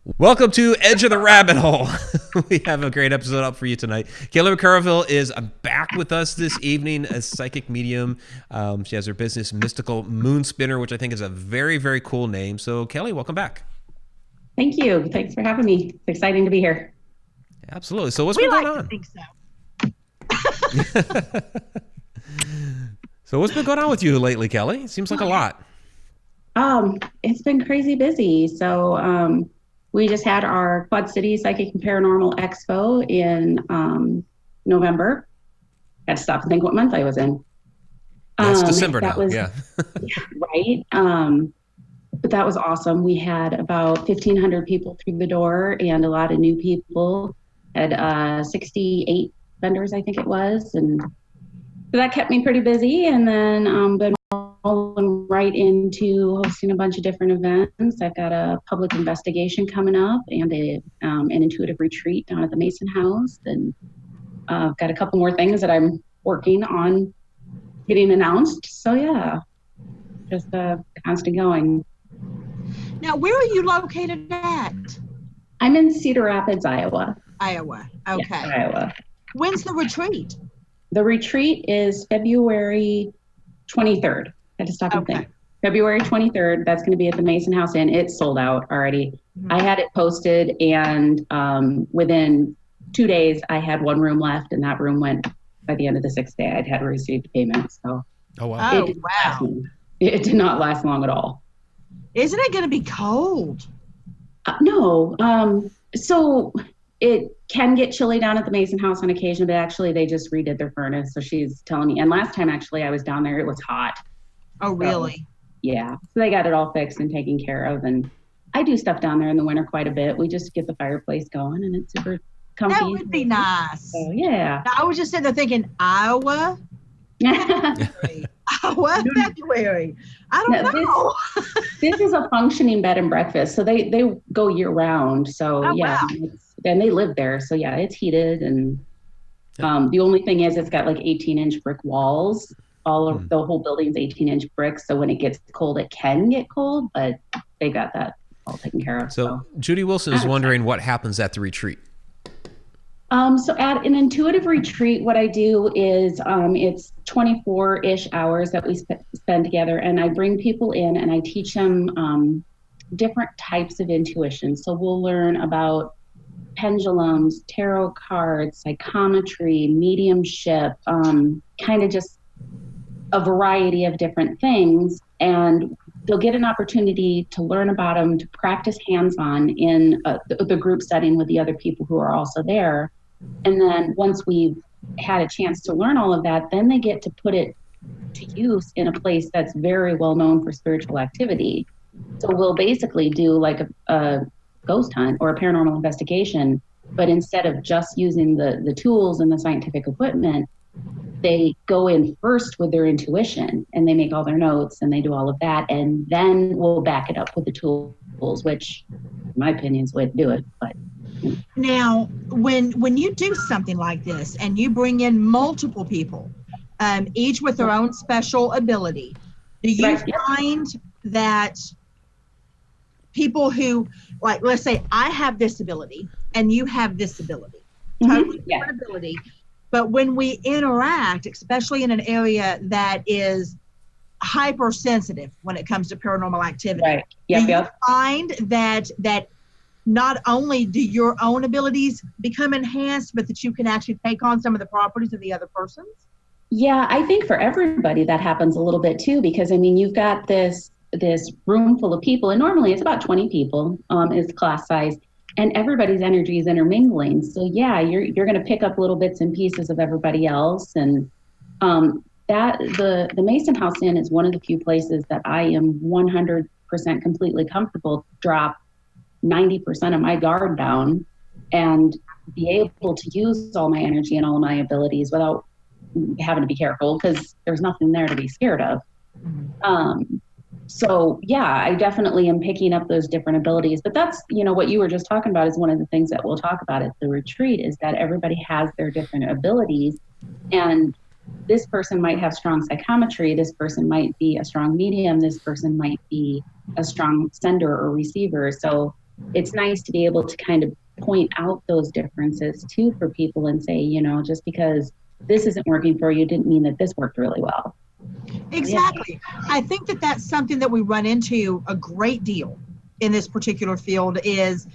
Welcome to Edge of the Rabbit Hole. We have a great episode up for you tonight. Kelly McCarville is back with us this evening as psychic medium. She has her business, Mystical Moonspinner, which I think is a very, very cool name. So, Kelly, welcome back. Thank you. Thanks for having me. It's exciting to be here. Absolutely. So, what's been going on? Think so. So, what's been going on with you lately, Kelly? It seems like a lot. It's been crazy busy. So, we just had our Quad City Psychic and Paranormal Expo in November. Had to stop and think what month I was in. That's December now. Yeah. Right. But that was awesome. We had about 1,500 people through the door and a lot of new people. Had 68 vendors, I think it was, and so that kept me pretty busy. And then been rolling right into hosting a bunch of different events. I've got a public investigation coming up and an intuitive retreat down at the Mason House, and I've got a couple more things that I'm working on getting announced. So yeah, just constant going. Now, where are you located at? I'm in Cedar Rapids, Iowa. Iowa. Okay. Yes, Iowa. When's the retreat? The retreat is February 23rd. I had to stop and think. February 23rd. That's going to be at the Mason House Inn. It's sold out already. Mm-hmm. I had it posted, and within 2 days, I had one room left, and that room went by the end of the 6th day. I'd had received payment. So, oh wow! It did not last long at all. Isn't it going to be cold? No. So it can get chilly down at the Mason House on occasion, but actually they just redid their furnace. So she's telling me, and last time actually I was down there, it was hot. Oh, really? So, yeah. So they got it all fixed and taken care of. And I do stuff down there in the winter quite a bit. We just get the fireplace going, and it's super comfy. That would be nice. So, yeah. Now, I was just sitting there thinking, Iowa? Iowa, February. I don't know. This is a functioning bed and breakfast. So they go year round. So yeah. Wow. And they live there. So yeah, it's heated. And the only thing is it's got like 18-inch brick walls. All of the whole building's 18-inch bricks. So when it gets cold, it can get cold, but they got that all taken care of. So Judy Wilson is wondering what happens at the retreat. So at an intuitive retreat, what I do is it's 24-ish hours that we spend together, and I bring people in and I teach them different types of intuition. So we'll learn about pendulums, tarot cards, psychometry, mediumship, kind of just a variety of different things. And they'll get an opportunity to learn about them, to practice hands-on in the group setting with the other people who are also there. And then once we've had a chance to learn all of that, then they get to put it to use in a place that's very well known for spiritual activity. So we'll basically do like a ghost hunt or a paranormal investigation, but instead of just using the tools and the scientific equipment, they go in first with their intuition and they make all their notes and they do all of that, and then we'll back it up with the tools, which in my opinion is the way to do it. But now, when you do something like this and you bring in multiple people, each with their own special ability, do you find that people who, like, let's say I have this ability and you have this ability, totally different ability, but when we interact, especially in an area that is hypersensitive when it comes to paranormal activity, do you find that not only do your own abilities become enhanced, but that you can actually take on some of the properties of the other person's? Yeah, I think for everybody that happens a little bit too, because I mean, you've got this room full of people, and normally it's about 20 people is class size, and everybody's energy is intermingling. So yeah, you're going to pick up little bits and pieces of everybody else. And that the Mason House Inn is one of the few places that I am 100% completely comfortable to drop 90% of my guard down and be able to use all my energy and all of my abilities without having to be careful, because there's nothing there to be scared of. So yeah, I definitely am picking up those different abilities. But that's, what you were just talking about is one of the things that we'll talk about at the retreat, is that everybody has their different abilities. And this person might have strong psychometry, this person might be a strong medium, this person might be a strong sender or receiver. So it's nice to be able to kind of point out those differences too for people and say, you know, just because this isn't working for you didn't mean that this worked really well. Exactly. I think that that's something that we run into a great deal in this particular field is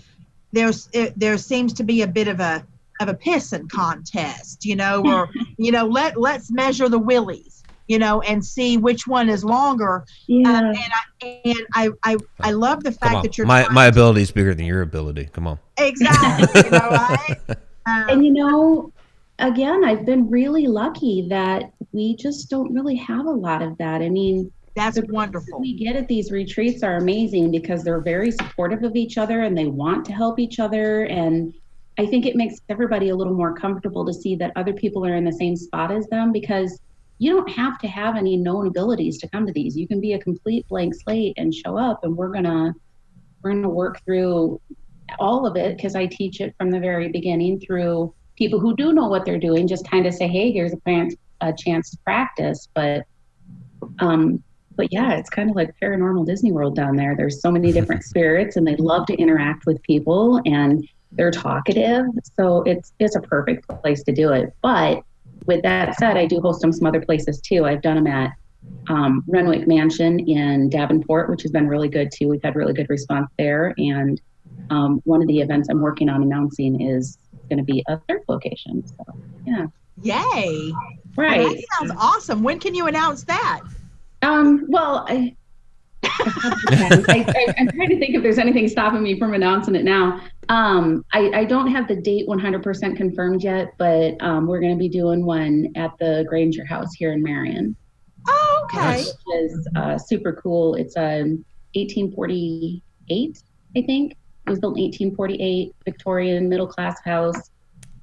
there seems to be a bit of a pissing contest, you know, or, you know, let's measure the willies, you know, and see which one is longer. Yeah. I love the fact that you're my ability is bigger than your ability. Come on. Exactly. You know, right? And, you know, again, I've been really lucky that we just don't really have a lot of that. I mean, that's the wonderful. We get at these retreats are amazing because they're very supportive of each other and they want to help each other. And I think it makes everybody a little more comfortable to see that other people are in the same spot as them, because you don't have to have any known abilities to come to these. You can be a complete blank slate and show up, and we're gonna work through all of it, because I teach it from the very beginning through people who do know what they're doing, just kind of say, hey, here's a chance to practice. But yeah, it's kind of like paranormal Disney World down there. There's so many different spirits and they love to interact with people and they're talkative. So it's a perfect place to do it. But with that said, I do host them some other places too. I've done them at Renwick Mansion in Davenport, which has been really good too. We've had really good response there. And one of the events I'm working on announcing is going to be a third location. So yeah. Yay. Right. Well, that sounds awesome. When can you announce that? Well, I'm trying to think if there's anything stopping me from announcing it now. I don't have the date 100% confirmed yet, but we're going to be doing one at the Granger House here in Marion. Oh, okay. Nice. Which is super cool. It's 1848, I think. It was built in 1848, Victorian middle-class house.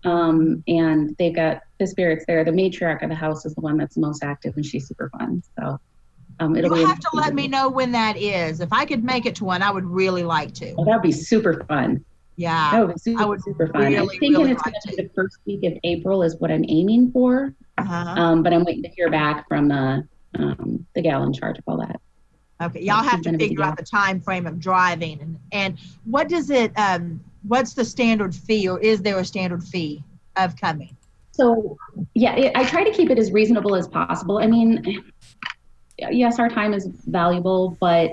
And they've got the spirits there. The matriarch of the house is the one that's the most active, and she's super fun. So you'll have to let me know when that is. If I could make it to one, I would really like to. Oh, that would be super fun. Yeah. That would be super fun. Really, I'm thinking really it's going to be the first week of April is what I'm aiming for. Uh-huh. But I'm waiting to hear back from the gal in charge of all that. Okay. Y'all have to figure out the time frame of driving. And what does it, what's the standard fee, or is there a standard fee of coming? So, yeah, I try to keep it as reasonable as possible. I mean, yes, our time is valuable, but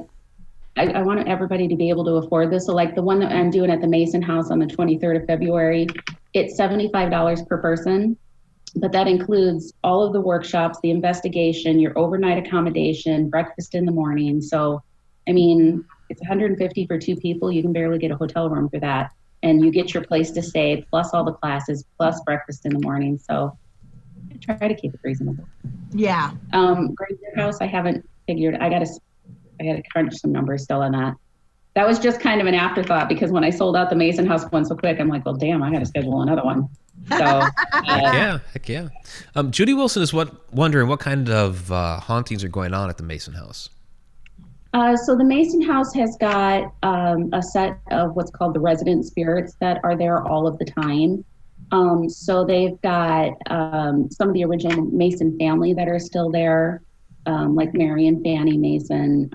I want everybody to be able to afford this. So like the one that I'm doing at the Mason House on the 23rd of February, it's $75 per person, but that includes all of the workshops, the investigation, your overnight accommodation, breakfast in the morning. So, I mean, it's $150 for two people. You can barely get a hotel room for that. And you get your place to stay, plus all the classes, plus breakfast in the morning. So I try to keep it reasonable. Yeah. Granger House, I haven't figured. I gotta crunch some numbers still on that. That was just kind of an afterthought, because when I sold out the Mason House one so quick, I'm like, well, damn, I got to schedule another one. So heck yeah. Judy Wilson is wondering what kind of hauntings are going on at the Mason House. So the Mason House has got a set of what's called the resident spirits that are there all of the time. So they've got some of the original Mason family that are still there, like Mary and Fanny Mason.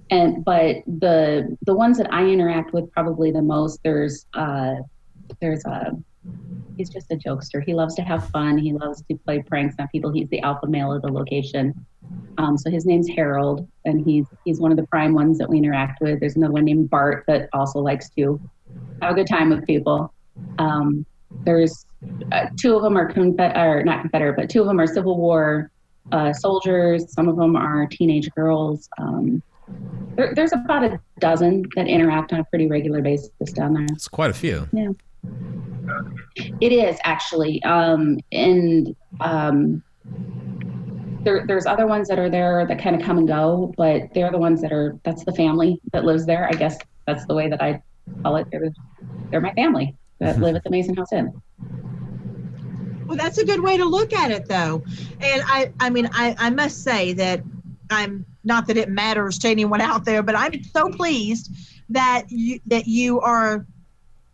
But the ones that I interact with probably the most, he's just a jokester. He loves to have fun. He loves to play pranks on people. He's the alpha male of the location. So his name's Harold, and he's one of the prime ones that we interact with. There's another one named Bart that also likes to have a good time with people. There's two of them are not Confederate, but two of them are Civil War soldiers. Some of them are teenage girls. There's about a dozen that interact on a pretty regular basis down there. It's quite a few. Yeah. It is actually. There's other ones that are there that kind of come and go, but they're the ones that's the family that lives there. I guess that's the way that I call it. They're my family that live at the Mason House Inn. Well, that's a good way to look at it, though. And I must say that I'm not that it matters to anyone out there, but I'm so pleased that you are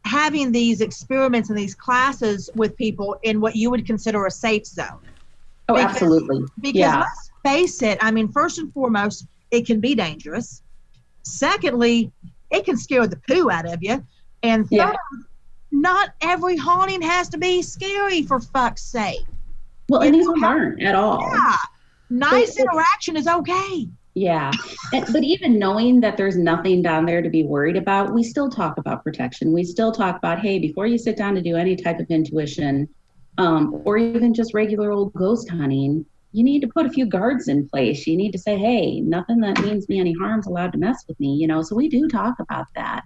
having these experiments and these classes with people in what you would consider a safe zone. Oh, absolutely. Because let's face it, I mean, first and foremost, it can be dangerous. Secondly, it can scare the poo out of you. And Yeah. third, not every haunting has to be scary, for fuck's sake. Well, You and these know, ones aren't at all. Yeah. Nice So- interaction is okay. Yeah. But even knowing that there's nothing down there to be worried about, we still talk about protection. We still talk about, hey, before you sit down to do any type of intuition, or even just regular old ghost hunting, you need to put a few guards in place. You need to say, hey, nothing that means me any harm is allowed to mess with me, you know? So we do talk about that.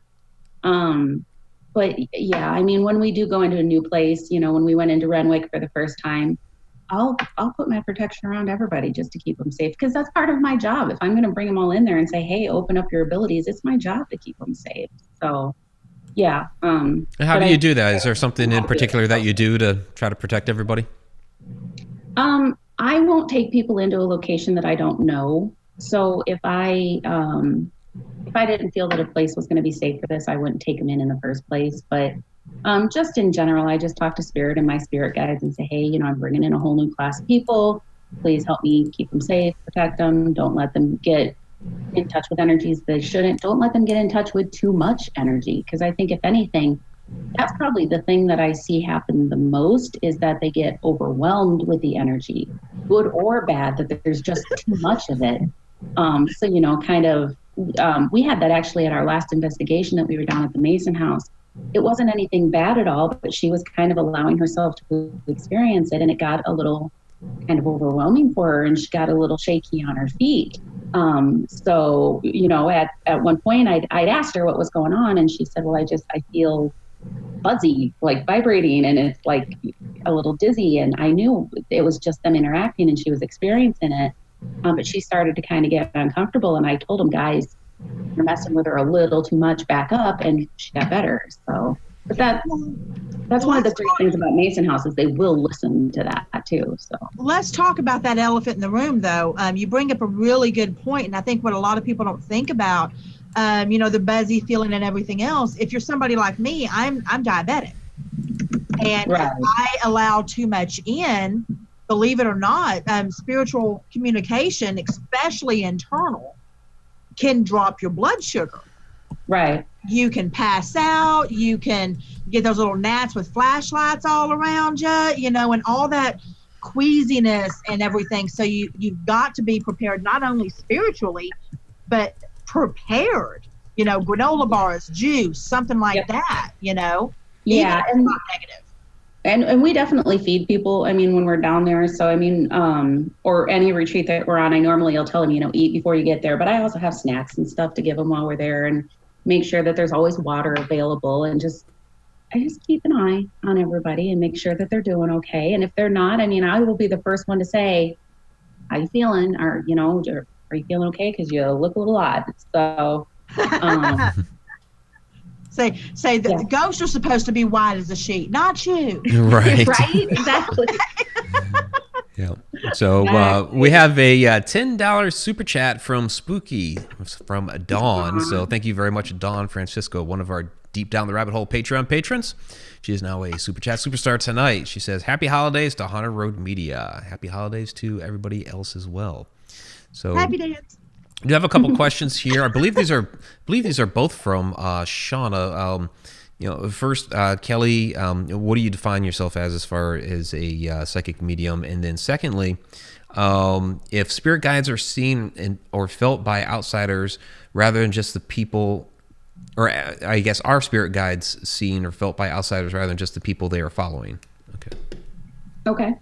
But yeah, I mean, when we do go into a new place, you know, when we went into Renwick for the first time, I'll put my protection around everybody just to keep them safe, because that's part of my job. If I'm going to bring them all in there and say, hey, open up your abilities, it's my job to keep them safe. So yeah. And how do you do that? Is there something in particular that you do to try to protect everybody? I won't take people into a location that I don't know. So if I didn't feel that a place was going to be safe for this, I wouldn't take them in the first place. But just in general, I just talk to spirit and my spirit guides and say, hey, you know, I'm bringing in a whole new class of people. Please help me keep them safe, protect them. Don't let them get in touch with energies they shouldn't. Don't let them get in touch with too much energy. Because I think if anything, that's probably the thing that I see happen the most, is that they get overwhelmed with the energy, good or bad, that there's just too much of it. So, you know, kind of, we had that actually at our last investigation that we were down at the Mason house. It wasn't anything bad at all, but she was kind of allowing herself to experience it, and it got a little kind of overwhelming for her, and she got a little shaky on her feet. So, you know, at one point I'd asked her what was going on, and she said, well, I feel fuzzy, like vibrating, and it's like a little dizzy. And I knew it was just them interacting and she was experiencing it. But she started to kind of get uncomfortable, and I told them, guys, you're messing with her a little too much, back up, and she got better. So, but that's one of the great things about Mason House, is they will listen to that too. So Let's talk about that elephant in the room, though. You bring up a really good point, and I think what a lot of people don't think about, you know, the buzzy feeling and everything else. If you're somebody like me, I'm diabetic, and right. if I allow too much in, believe it or not, spiritual communication, especially internal, can drop your blood sugar. Right. You can pass out. You can get those little gnats with flashlights all around you, you know, and all that queasiness and everything. So you've got to be prepared, not only spiritually, but prepared, you know, granola bars, juice, something like that, you know. Yeah. And not negative. And we definitely feed people, I mean, when we're down there. So, I mean, or any retreat that we're on, I normally will tell them, you know, eat before you get there. But I also have snacks and stuff to give them while we're there, and make sure that there's always water available. And I just keep an eye on everybody and make sure that they're doing okay. And if they're not, I mean, I will be the first one to say, how you feeling? Or, you know, are you feeling okay? Because you look a little odd. So, Say the ghosts are supposed to be white as a sheet, not you. Right. Right? Exactly. Yeah. So we have a $10 super chat from Spooky, from Dawn. So thank you very much, Dawn Francisco, one of our Deep Down the Rabbit Hole Patreon patrons. She is now a super chat superstar tonight. She says, happy holidays to Haunted Road Media. Happy holidays to everybody else as well. So Happy dance. I do have a couple questions here. I believe these are both from Shana. You know, first, Kelly, what do you define yourself as far as a psychic medium? And then secondly, if spirit guides are seen or felt by outsiders rather than just the people, or I guess are spirit guides seen or felt by outsiders rather than just the people they are following? Okay.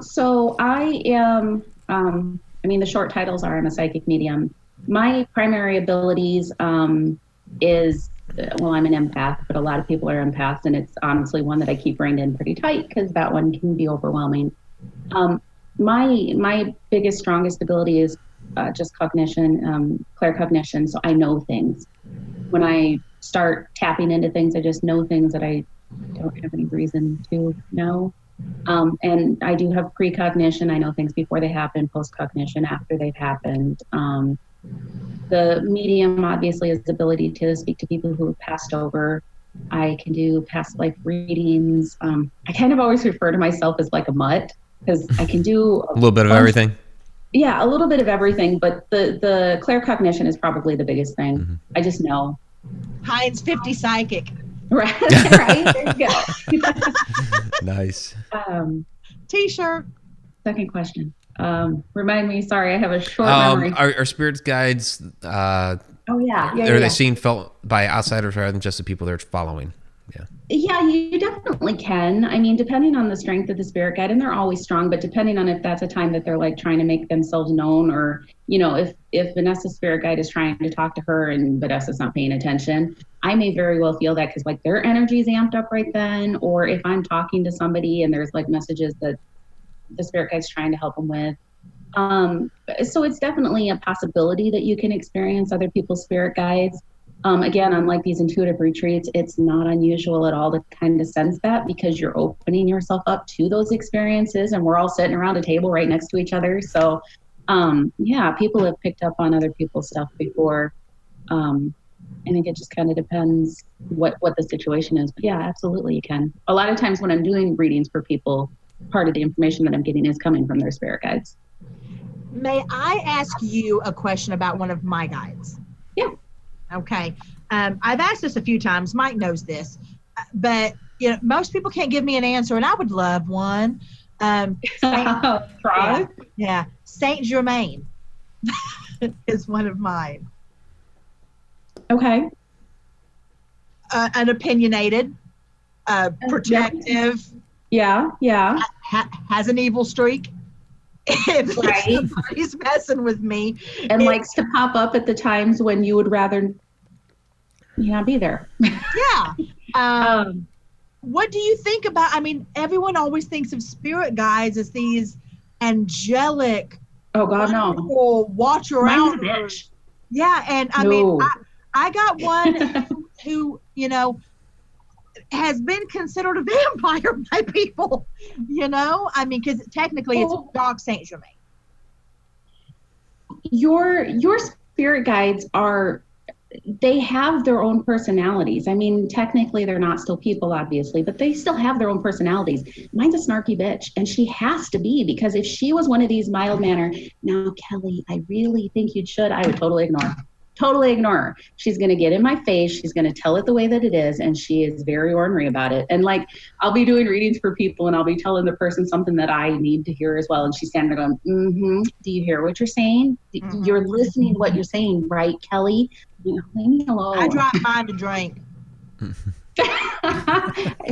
So I am, I mean, the short titles are I'm a psychic medium. My primary abilities is, well, I'm an empath, but a lot of people are empaths, and it's honestly one that I keep reined in pretty tight because that one can be overwhelming. My biggest, strongest ability is just cognition, claircognition. So I know things. When I start tapping into things, I just know things that I don't have any reason to know. And I do have precognition. I know things before they happen, postcognition after they've happened. The medium obviously is the ability to speak to people who have passed over. I can do past life readings. I kind of always refer to myself as like a mutt because I can do a little bit of everything. Yeah, a little bit of everything, but the claircognition is probably the biggest thing. Mm-hmm. I just know. Heinz 50 psychic. Right, right. There you go. Nice. T-shirt. Second question. Remind me. Sorry, I have a short memory. Are spirits guides? Oh yeah, Are they seen, felt by outsiders rather than just the people they're following? Yeah. Yeah, you definitely can. I mean, depending on the strength of the spirit guide, and they're always strong, but depending on if that's a time that they're like trying to make themselves known, or, you know, if Vanessa's spirit guide is trying to talk to her and Vanessa's not paying attention, I may very well feel that because like their energy is amped up right then, or if I'm talking to somebody and there's like messages that the spirit guide's trying to help them with. So it's definitely a possibility that you can experience other people's spirit guides. Again, unlike these intuitive retreats, it's not unusual at all to kind of sense that because you're opening yourself up to those experiences and we're all sitting around a table right next to each other. So, yeah, people have picked up on other people's stuff before. I think it just kind of depends what the situation is. But yeah, absolutely you can. A lot of times when I'm doing readings for people, part of the information that I'm getting is coming from their spirit guides. May I ask you a question about one of my guides? Yeah. Okay. I've asked this a few times. Mike knows this, but you know, most people can't give me an answer, and I would love one. Try. Yeah. Saint Germain is one of mine. Okay. An opinionated, protective. Yeah. Has an evil streak. If Right. somebody's messing with me, And likes to pop up at the times when you would rather not be there. yeah. What do you think about? I mean, everyone always thinks of spirit guides as these angelic, Oh God, no. wonderful watch around. Mine's a bitch. Yeah, and I mean, I got one who you know has been considered a vampire by people. You know, I mean, because technically it's Dog Saint Germain. Your spirit guides they have their own personalities. I mean, technically they're not still people, obviously, but they still have their own personalities. Mine's a snarky bitch, and she has to be, because if she was one of these mild mannered, now Kelly, I really think you should, I would totally ignore her. She's going to get in my face. She's going to tell it the way that it is. And she is very ornery about it. And like, I'll be doing readings for people and I'll be telling the person something that I need to hear as well. And she's standing there going, do you hear what you're saying? You're listening to what you're saying, right, Kelly? You know, leave me alone. I dropped mine to drink.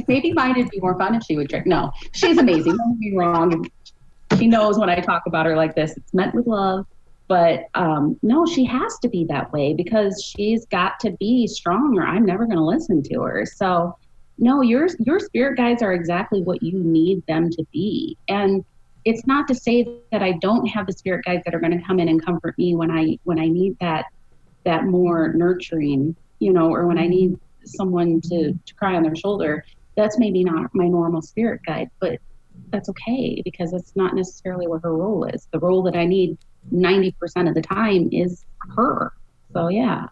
Maybe mine would be more fun if she would drink. No, she's amazing. Don't get me wrong. She knows when I talk about her like this, it's meant with love. But no, she has to be that way because she's got to be strong or I'm never going to listen to her. So no, your spirit guides are exactly what you need them to be. And it's not to say that I don't have the spirit guides that are going to come in and comfort me when I need that more nurturing, you know, or when I need someone to cry on their shoulder. That's maybe not my normal spirit guide, but that's okay because that's not necessarily what her role is. The role that I need 90% of the time is her. So yeah.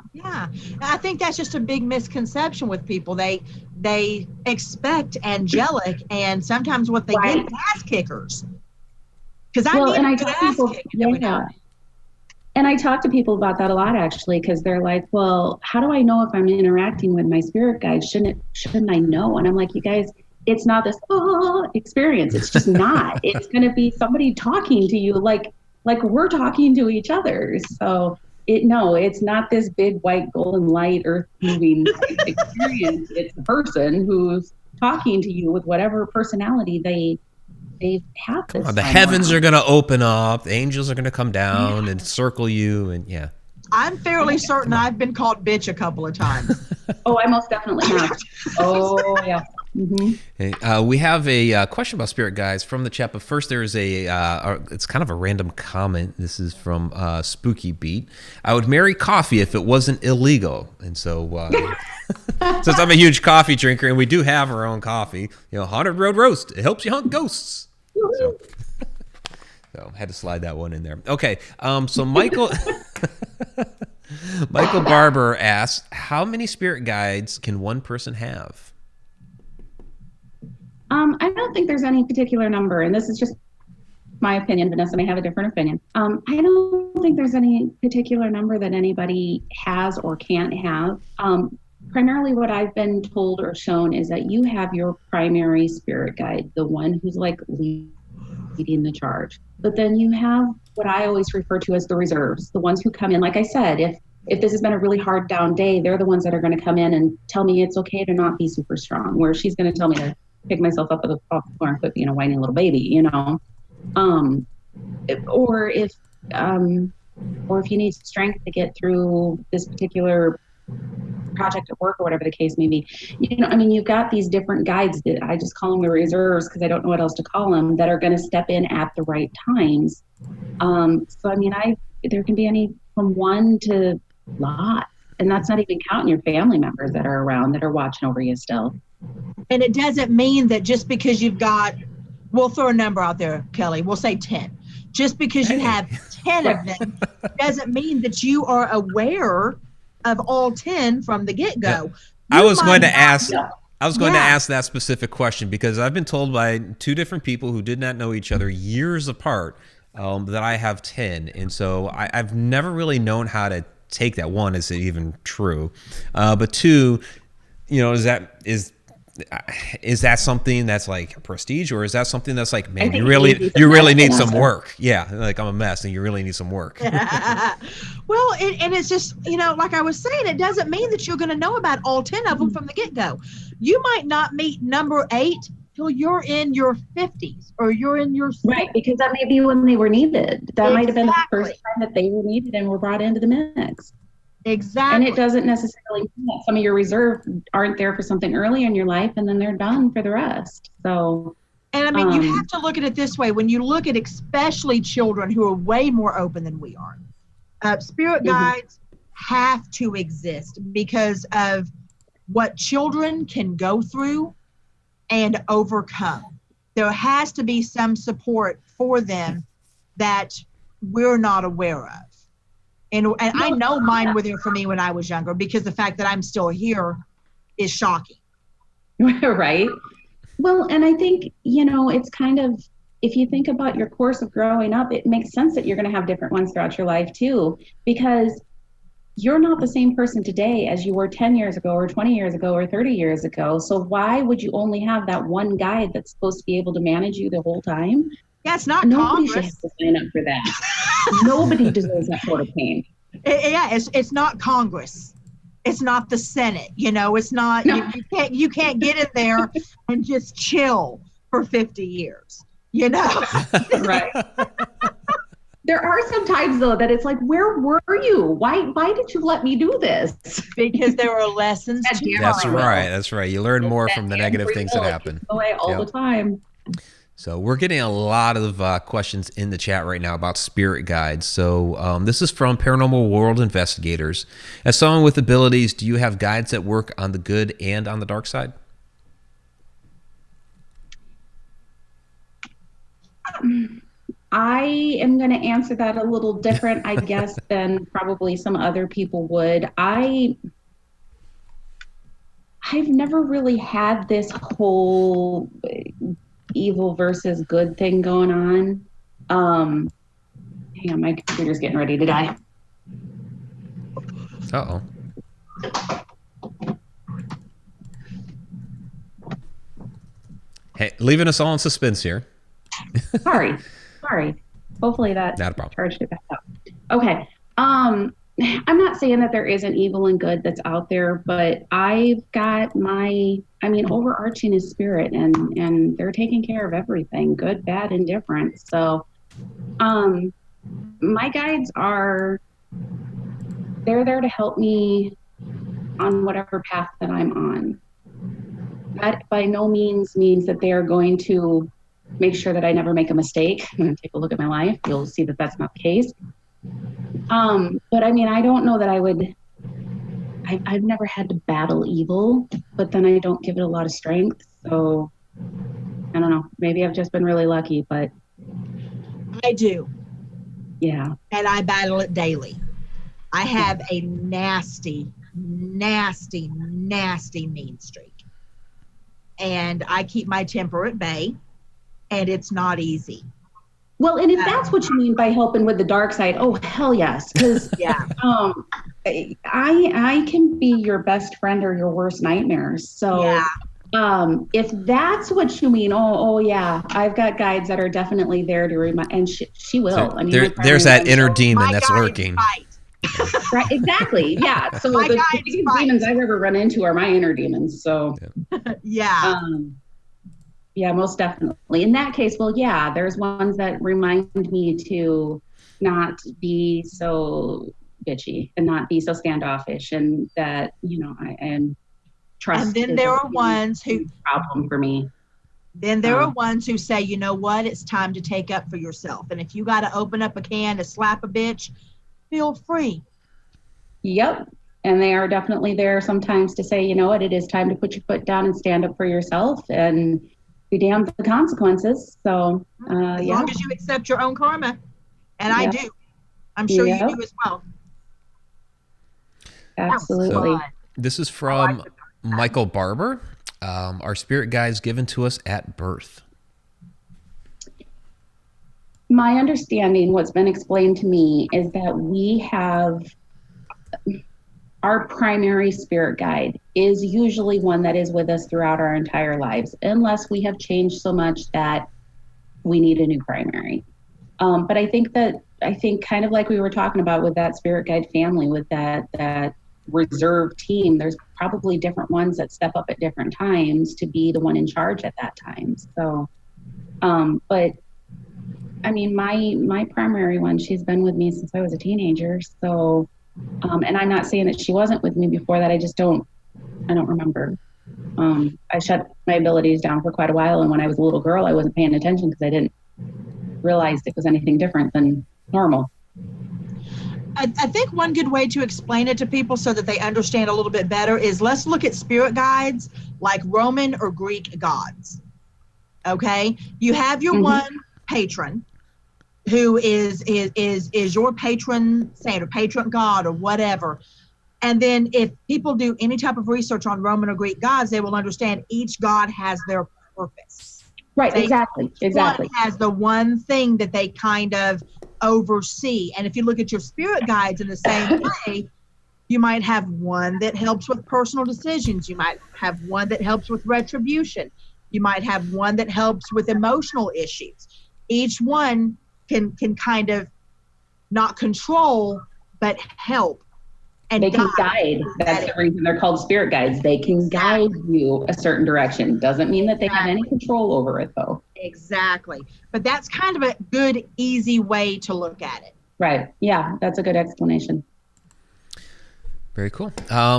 I think that's just a big misconception with people. They expect angelic, and sometimes what they get is ass kickers. Because I talk to people. And I talk to people about that a lot, actually, because they're like, well, how do I know if I'm interacting with my spirit guide? Shouldn't I know? And I'm like, you guys, it's not this experience. It's just not. It's going to be somebody talking to you like we're talking to each other. So it's not this big white golden light earth moving experience. It's the person who's talking to you with whatever personality they have. The heavens are going to open up. The angels are going to come down and circle you. And yeah. I'm fairly certain I've been called bitch a couple of times. Oh, I most definitely have. Oh, yeah. Mm-hmm. Okay. We have a question about spirit guides from the chat, but first there's it's kind of a random comment. This is from Spooky Beat. I would marry coffee if it wasn't illegal. And so since I'm a huge coffee drinker and we do have our own coffee, Haunted Road Roast, it helps you hunt ghosts. So had to slide that one in there. Okay, so Michael Barber asks, how many spirit guides can one person have? I don't think there's any particular number, and this is just my opinion. Vanessa may have a different opinion. I don't think there's any particular number that anybody has or can't have. primarily what I've been told or shown is that you have your primary spirit guide, the one who's like leading the charge. But then you have what I always refer to as the reserves, the ones who come in. Like I said, if this has been a really hard down day, they're the ones that are going to come in and tell me it's okay to not be super strong. Where she's going to tell me to pick myself up off the floor and quit, whiny little baby, um, or if you need strength to get through this particular project at work or whatever the case may be. You've got these different guides that I just call them the reserves because I don't know what else to call them, that are going to step in at the right times. There can be any from one to lots, and that's not even counting your family members that are around that are watching over you still. And it doesn't mean that just because you've got, we'll throw a number out there, Kelly, we'll say 10. Just because you have 10 of them doesn't mean that you are aware of all 10 from the get-go. I was going to ask that specific question because I've been told by two different people who did not know each other years apart that I have 10. And so I've never really known how to take that. One, is it even true? But two, is that something that's like prestige, or is that something that's like, man, you really need some work? Yeah, like I'm a mess and you really need some work. Well, and it's just, like I was saying, it doesn't mean that you're going to know about all 10 of them from the get-go. You might not meet number 8 till you're in your 50s or you're in your 60s. Right, because that may be when they were needed. That might have been the first time that they were needed and were brought into the mix. Exactly. And it doesn't necessarily mean that some of your reserve aren't there for something early in your life and then they're done for the rest. So, and you have to look at it this way. When you look at especially children who are way more open than we are, spirit guides have to exist because of what children can go through and overcome. There has to be some support for them that we're not aware of. And I know mine were there for me when I was younger, because the fact that I'm still here is shocking. Right. Well, and I think, it's kind of, if you think about your course of growing up, it makes sense that you're going to have different ones throughout your life too, because you're not the same person today as you were 10 years ago or 20 years ago or 30 years ago. So why would you only have that one guide that's supposed to be able to manage you the whole time? Yeah, it's not Nobody Congress. should have to sign up for that. Nobody deserves that sort of pain. It's not Congress. It's not the Senate. It's not. No. You can't get in there and just chill for 50 years. Right. There are some times though that it's like, where were you? Why did you let me do this? Because there were lessons. That's right. That's right. You learn more from the negative things that happen. Away all the time. So we're getting a lot of questions in the chat right now about spirit guides. So this is from Paranormal World Investigators. As someone with abilities, do you have guides that work on the good and on the dark side? I am going to answer that a little different, I guess, than probably some other people would. I've never really had this whole evil versus good thing going on. Hang on, my computer's getting ready to die. Uh-oh. Hey, leaving us all in suspense here. Sorry. Hopefully that not a problem. Charged it back up. Okay. I'm not saying that there isn't evil and good that's out there, but I've got overarching is spirit, and they're taking care of everything, good, bad, indifferent. So, my guides they're there to help me on whatever path that I'm on. That by no means that they are going to make sure that I never make a mistake. Take a look at my life. You'll see that that's not the case. But I don't know that I've never had to battle evil, but then I don't give it a lot of strength. So I don't know. Maybe I've just been really lucky, but I do. Yeah. And I battle it daily. I have a nasty, nasty, nasty mean streak. And I keep my temper at bay, and it's not easy. Well, and if that's what you mean by helping with the dark side, oh hell yes, because Yeah. I can be your best friend or your worst nightmare. So if that's what you mean, oh yeah, I've got guides that are definitely there to remind, and she will. So I mean, my there's that primary inner one- demon that's guides lurking. fight. Right, exactly. Yeah. So My the guides biggest fight. demons I've ever run into are my inner demons. So Yeah. yeah, most definitely. In that case, well, yeah, there's ones that remind me to not be so bitchy and not be so standoffish, and that, you know, I am trust. And then is there a are ones who huge problem for me. Then there are ones who say, you know what, it's time to take up for yourself. And if you got to open up a can to slap a bitch, feel free. Yep. And they are definitely there sometimes to say, you know what, it is time to put your foot down and stand up for yourself and be damned for the consequences. So, As long as you accept your own karma. And I do. I'm sure you do as well. Absolutely. So, this is from Michael Barber. Our spirit guides given to us at birth. My understanding, what's been explained to me, is that we have our primary spirit guide is usually one that is with us throughout our entire lives, unless we have changed so much that we need a new primary. But I think kind of like we were talking about with that spirit guide family, with that reserve team, there's probably different ones that step up at different times to be the one in charge at that time. So, but I mean, my primary one, she's been with me since I was a teenager. So, and I'm not saying that she wasn't with me before that. I don't remember. I shut my abilities down for quite a while. And when I was a little girl, I wasn't paying attention because I didn't realize it was anything different than normal. I think one good way to explain it to people so that they understand a little bit better is, let's look at spirit guides like Roman or Greek gods. Okay? You have your one patron who is your patron saint or patron god or whatever. And then if people do any type of research on Roman or Greek gods, they will understand each god has their purpose. Right, exactly. One has the one thing that they kind of oversee. And if you look at your spirit guides in the same way, you might have one that helps with personal decisions. You might have one that helps with retribution. You might have one that helps with emotional issues. Each one can kind of not control, but help. And they can guide. That's the reason they're called spirit guides. They can guide you a certain direction. Doesn't mean that they have any control over it, though. Exactly. But that's kind of a good, easy way to look at it. Right. Yeah, that's a good explanation. Very cool.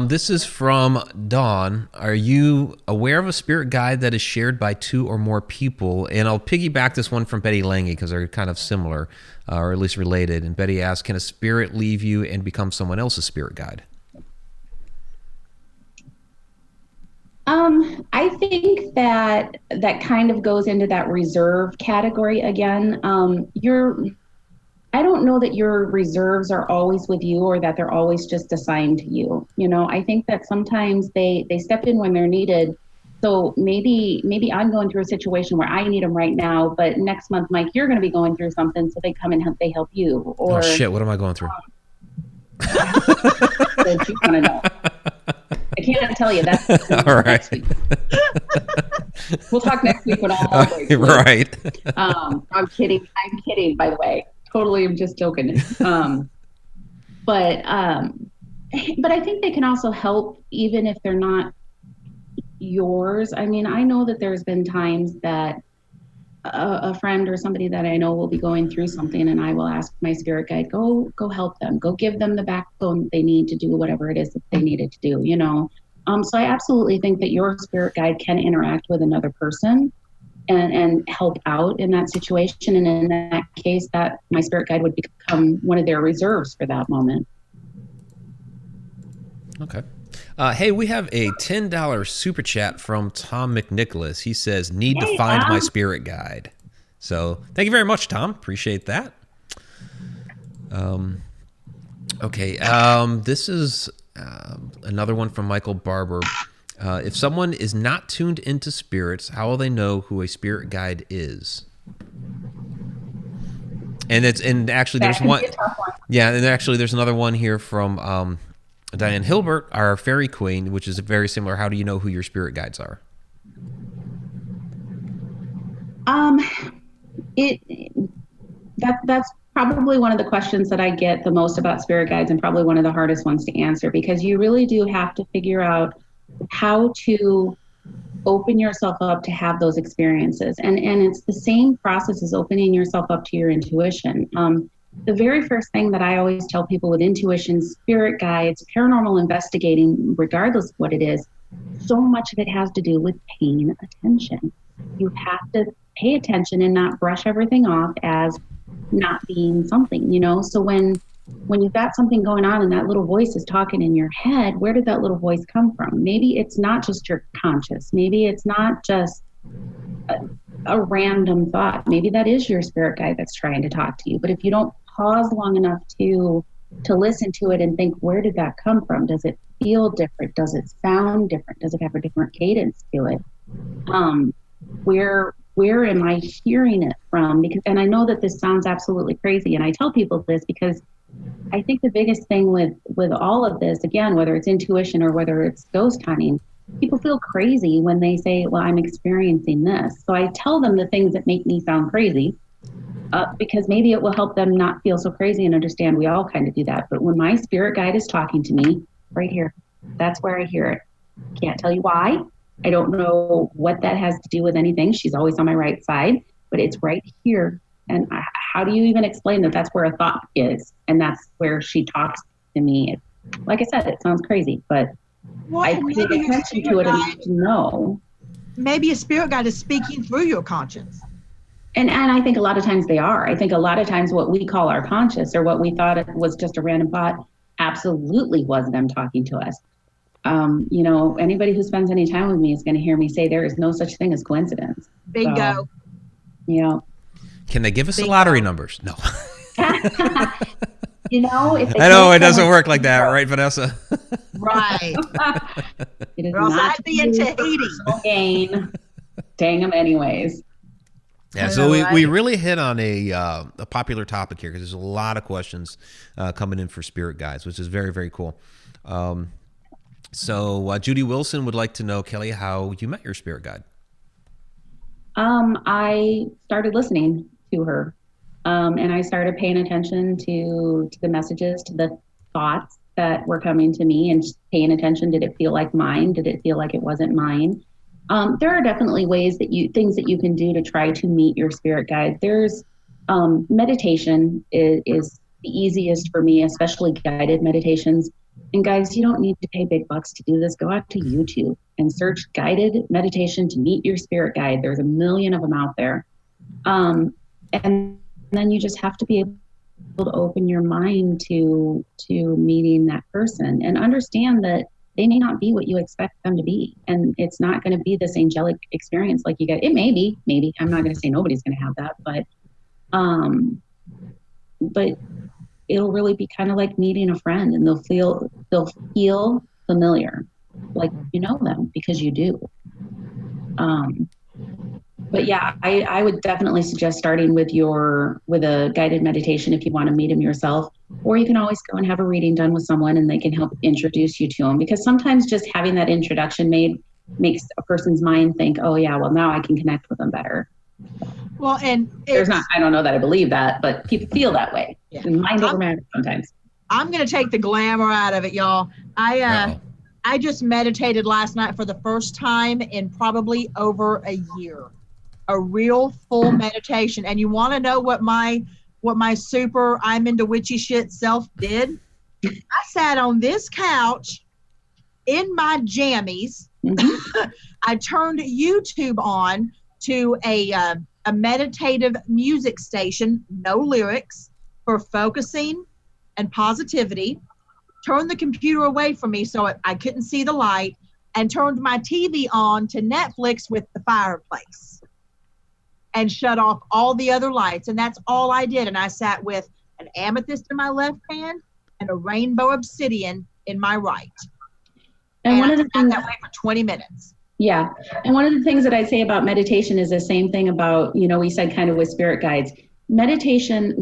This is from Dawn. Are you aware of a spirit guide that is shared by 2 or more people? And I'll piggyback this one from Betty Lange because they're kind of similar, or at least related. And Betty asks, can a spirit leave you and become someone else's spirit guide? I think that kind of goes into that reserve category again. I don't know that your reserves are always with you or that they're always just assigned to you. You know, I think that sometimes they step in when they're needed. So maybe I'm going through a situation where I need them right now, but next month, Mike, you're going to be going through something, so they come and they help you. Or, oh shit! What am I going through? Don't you want to know? I can't tell you. That's all right. Next week. We'll talk next week when all hell breaks loose. Right. I'm kidding. By the way, totally. I'm just joking. But I think they can also help even if they're not yours. I mean, I know that there's been times that a friend or somebody that I know will be going through something, and I will ask my spirit guide, go help them, go give them the backbone they need to do whatever it is that they needed to do, you know. So I absolutely think that your spirit guide can interact with another person and help out in that situation. And in that case, that my spirit guide would become one of their reserves for that moment. Okay. Hey, we have a $10 super chat from Tom McNicholas. He says, need to find my spirit guide. So thank you very much, Tom. Appreciate that. Okay. This is another one from Michael Barber. If someone is not tuned into spirits, how will they know who a spirit guide is? And actually there's one. Yeah, and actually there's another one here from Diane Hilbert, our fairy queen, which is very similar. How do you know who your spirit guides are? That's probably one of the questions that I get the most about spirit guides, and probably one of the hardest ones to answer, because you really do have to figure out how to open yourself up to have those experiences. And it's the same process as opening yourself up to your intuition. The very first thing that I always tell people with intuition, spirit guides, paranormal investigating, regardless of what it is, so much of it has to do with paying attention. You have to pay attention and not brush everything off as not being something, So when you've got something going on and that little voice is talking in your head, where did that little voice come from? Maybe it's not just your conscious. Maybe it's not just a random thought. Maybe that is your spirit guide that's trying to talk to you. But if you don't pause long enough to listen to it and think, where did that come from? Does it feel different? Does it sound different? Does it have a different cadence to it? Where am I hearing it from? And I know that this sounds absolutely crazy, and I tell people this because I think the biggest thing with all of this, again, whether it's intuition or whether it's ghost hunting, people feel crazy when they say, well, I'm experiencing this. So I tell them the things that make me sound crazy, because maybe it will help them not feel so crazy and understand we all kind of do that. But when my spirit guide is talking to me, right here, that's where I hear it. Can't tell you why. I don't know what that has to do with anything. She's always on my right side, but it's right here. And how do you even explain that that's where a thought is? And that's where she talks to me. Like I said, it sounds crazy, but I pay attention to it enough to know. Maybe a spirit guide is speaking through your conscience. And I think a lot of times they are. I think a lot of times what we call our conscious, or what we thought it was just a random thought, absolutely was them talking to us. Anybody who spends any time with me is going to hear me say there is no such thing as coincidence. Bingo. Can they give us the lottery numbers? No. If I know it doesn't work like that, right, Vanessa? Right. It is or else not I'd be in Tahiti. Gain. Dang them anyways. Yeah, so we really hit on a popular topic here, because there's a lot of questions coming in for spirit guides, which is very, very cool. So Judy Wilson would like to know, Kelly, how you met your spirit guide. I started listening to her, and I started paying attention to the messages, to the thoughts that were coming to me, and just paying attention. Did it feel like mine? Did it feel like it wasn't mine? There are definitely things that you can do to try to meet your spirit guide. There's meditation is the easiest for me, especially guided meditations. And guys, you don't need to pay big bucks to do this. Go out to YouTube and search guided meditation to meet your spirit guide. There's a million of them out there. And then you just have to be able to open your mind to meeting that person and understand that they may not be what you expect them to be. And it's not going to be this angelic experience like you get. It may be, maybe. I'm not going to say nobody's going to have that, but it'll really be kind of like meeting a friend, and they'll feel familiar, like you know them, because you do. But yeah, I would definitely suggest starting with a guided meditation if you want to meet them yourself, or you can always go and have a reading done with someone and they can help introduce you to them, because sometimes just having that introduction made makes a person's mind think, oh yeah, well now I can connect with them better. Well, and I don't know that I believe that, but people feel that way. Yeah. Mind over matter sometimes. I'm going to take the glamour out of it, y'all. I just meditated last night for the first time in probably over a year. A real full meditation. And you want to know what my super I'm into witchy shit self did? I sat on this couch in my jammies. Mm-hmm. I turned YouTube on to a meditative music station, no lyrics, for focusing and positivity. Turned the computer away from me so I couldn't see the light, and turned my TV on to Netflix with the fireplace and shut off all the other lights. And that's all I did. And I sat with an amethyst in my left hand and a rainbow obsidian in my right. And one of the things that way for 20 minutes. Yeah. And one of the things that I say about meditation is the same thing about, we said kind of with spirit guides. meditation,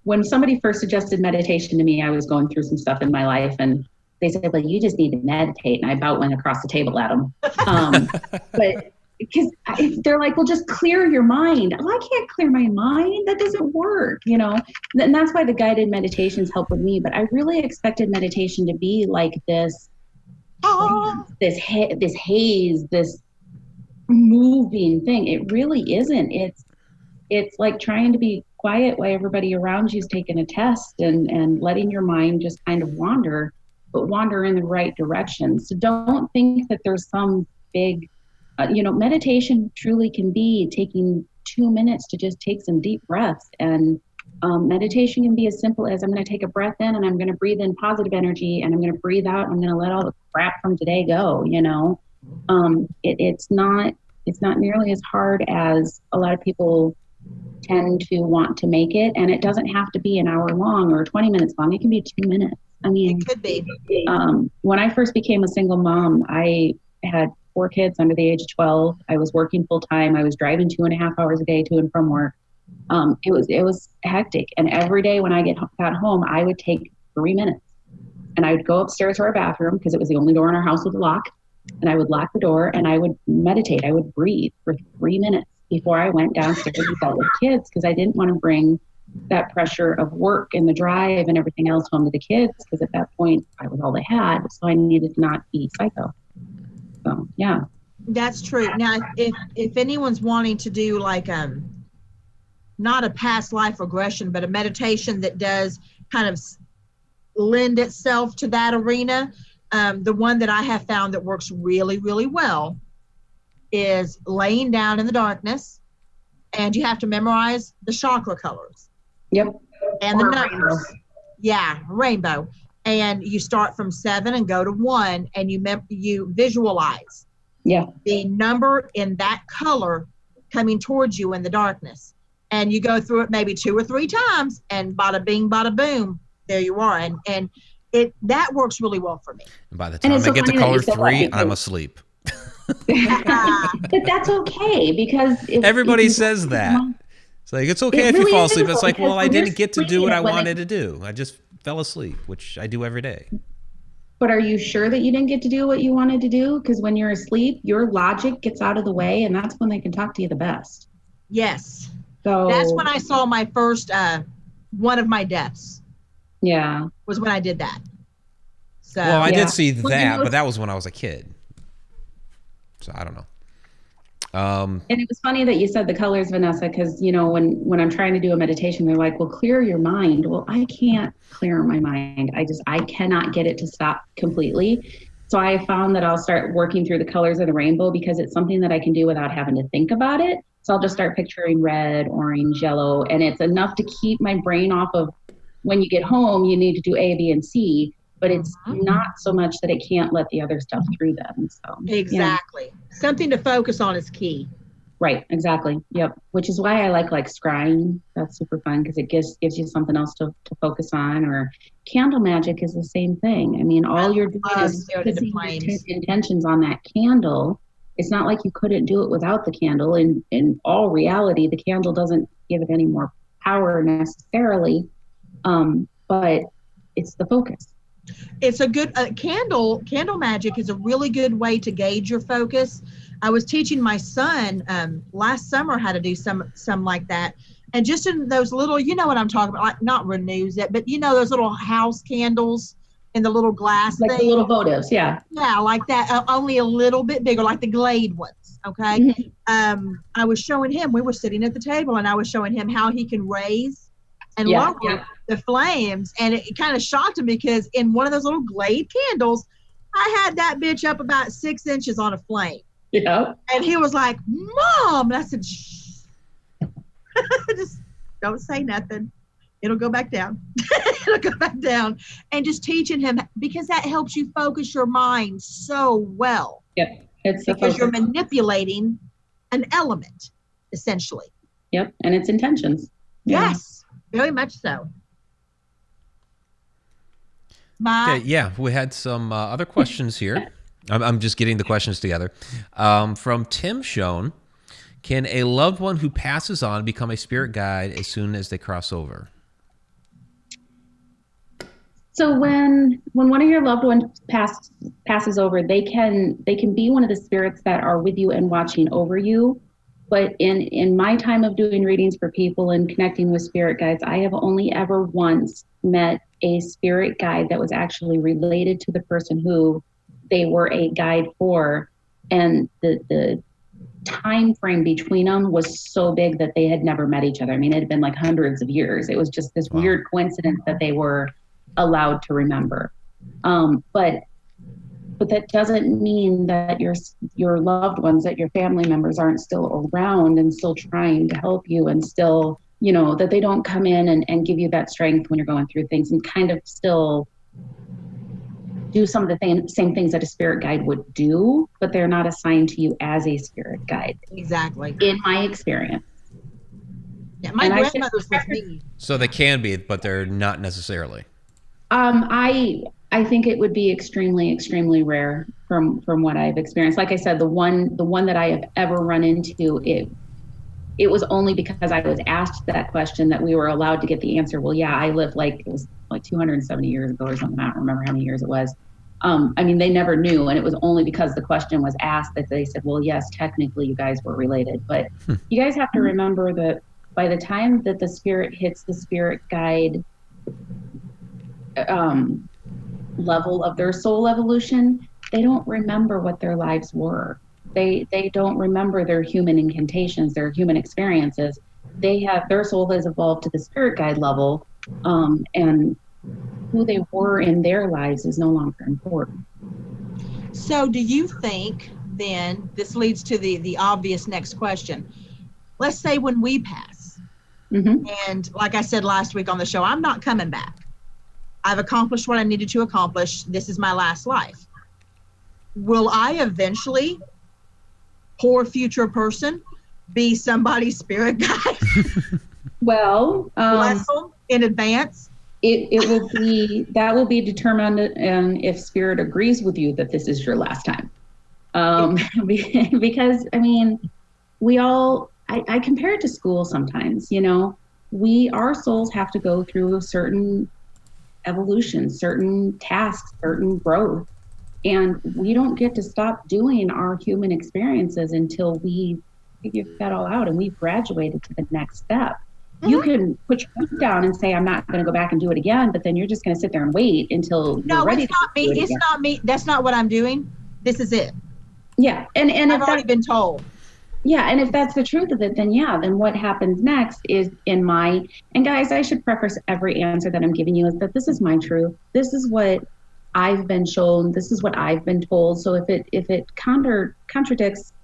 when somebody first suggested meditation to me, I was going through some stuff in my life, and they said, well, you just need to meditate. And I about went across the table at them. But because they're like, well, just clear your mind. Well, I can't clear my mind. That doesn't work, you know? And that's why the guided meditations help with me. But I really expected meditation to be like this haze, this moving thing. It really isn't. It's like trying to be quiet while everybody around you is taking a test and letting your mind just kind of wander, but wander in the right direction. So don't think that there's some big, meditation truly can be taking 2 minutes to just take some deep breaths. And meditation can be as simple as I'm going to take a breath in and I'm going to breathe in positive energy and I'm going to breathe out and I'm going to let all the crap from today go, It's not nearly as hard as a lot of people tend to want to make it. And it doesn't have to be an hour long or 20 minutes long. It can be 2 minutes. I mean, it could be. When I first became a single mom, I had 4 kids under the age of 12. I was working full time. I was driving 2.5 hours a day to and from work. It was hectic. And every day when I got home, I would take 3 minutes and I would go upstairs to our bathroom because it was the only door in our house with a lock. And I would lock the door and I would meditate. I would breathe for 3 minutes before I went downstairs and dealt with kids, because I didn't want to bring that pressure of work and the drive and everything else home to the kids, because at that point I was all they had. So I needed to not be psycho. So, yeah. That's true. Now, if anyone's wanting to do like not a past life regression, but a meditation that does kind of lend itself to that arena, the one that I have found that works really, really well is laying down in the darkness, and you have to memorize the chakra colors. Yep. And the numbers. Yeah, rainbow. And you start from 7 and go to 1, and you visualize the number in that color coming towards you in the darkness. And you go through it maybe 2 or 3 times, and bada bing, bada boom, there you are. And that works really well for me. And by the time I get to color 3, I'm asleep. But that's okay, because everybody says that. It's like, it's okay if you fall asleep. It's like, well, I didn't get to do what I wanted to do. I just fell asleep, which I do every day. But are you sure that you didn't get to do what you wanted to do? Because when you're asleep, your logic gets out of the way, and that's when they can talk to you the best. Yes. So that's when I saw my first one of my deaths. Yeah. Was when I did that. So well, I did see that, but that was when I was a kid. So I don't know. And it was funny that you said the colors, Vanessa, because when I'm trying to do a meditation, they're like, well, clear your mind. Well, I can't clear my mind. I cannot get it to stop completely. So I found that I'll start working through the colors of the rainbow, because it's something that I can do without having to think about it. So I'll just start picturing red, orange, yellow, and it's enough to keep my brain off of, when you get home, you need to do A, B, and C. But it's not so much that it can't let the other stuff through them. So exactly. Yeah. Something to focus on is key. Right, exactly. Yep. Which is why I like scrying. That's super fun, because it gives you something else to focus on. Or candle magic is the same thing. I mean, all you're doing is putting intentions on that candle. It's not like you couldn't do it without the candle. In all reality, the candle doesn't give it any more power necessarily, but it's the focus. It's a good candle magic is a really good way to gauge your focus. I was teaching my son last summer how to do some like that, and just in those little, you know what I'm talking about, like not renews it, but those little house candles in the little glass like thing. The little votives, yeah, like that, only a little bit bigger, like the Glade ones. Okay. Mm-hmm. I was showing him, we were sitting at the table, and I was showing him how he can raise and lower the flames, and it kind of shocked him, because in one of those little Glade candles, I had that bitch up about 6 inches on a flame. Yeah. And he was like, Mom, and I said, shh. Just don't say nothing. It'll go back down. It'll go back down. And just teaching him, because that helps you focus your mind so well. Yep. It's because you're manipulating an element, essentially. Yep. And it's intentions. Yes. Very much so. Okay, yeah, we had some other questions here. I'm just getting the questions together. From Tim Schoen. Can a loved one who passes on become a spirit guide as soon as they cross over? So when one of your loved ones passes over, they can be one of the spirits that are with you and watching over you. But in my time of doing readings for people and connecting with spirit guides, I have only ever once met a spirit guide that was actually related to the person who they were a guide for, and the time frame between them was so big that they had never met each other. I mean, it had been like hundreds of years. It was just this weird coincidence that they were allowed to remember. But that doesn't mean that your loved ones, that your family members aren't still around and still trying to help you, and still, that they don't come in and give you that strength when you're going through things, and kind of still do some of the same things that a spirit guide would do, but they're not assigned to you as a spirit guide. Exactly. In my experience. Yeah, my grandmother's with me. So they can be, but they're not necessarily. I think it would be extremely, extremely rare from what I've experienced. Like I said, the one that I have ever run into, it was only because I was asked that question that we were allowed to get the answer. Well, yeah, I lived it was like 270 years ago or something. I don't remember how many years it was. I mean, they never knew. And it was only because the question was asked that they said, well, yes, technically you guys were related. But you guys have to remember that by the time that the spirit hits the spirit guide level of their soul evolution, they don't remember what their lives were. They don't remember their human incantations, their human experiences. Their soul has evolved to the spirit guide level, and who they were in their lives is no longer important. So do you think then, this leads to the obvious next question. Let's say when we pass, and like I said last week on the show, I'm not coming back. I've accomplished what I needed to accomplish. This is my last life. Will I eventually, poor future person, be somebody's spirit guide? Well, bless them in advance. That will be determined if spirit agrees with you that this is your last time. Because I mean, I compare it to school sometimes. Our souls have to go through a certain evolution, certain tasks, certain growth, and we don't get to stop doing our human experiences until we figure that all out and we've graduated to the next step. You can put your foot down and say, I'm not going to go back and do it again, but then you're just going to sit there and wait until you're ready. It's not me. It's not me. That's not what I'm doing. This is it. Yeah. And I've already been told. Yeah, and if that's the truth of it, then what happens next is and guys, I should preface every answer that I'm giving you is that this is my truth. This is what I've been shown. This is what I've been told. So if it contradicts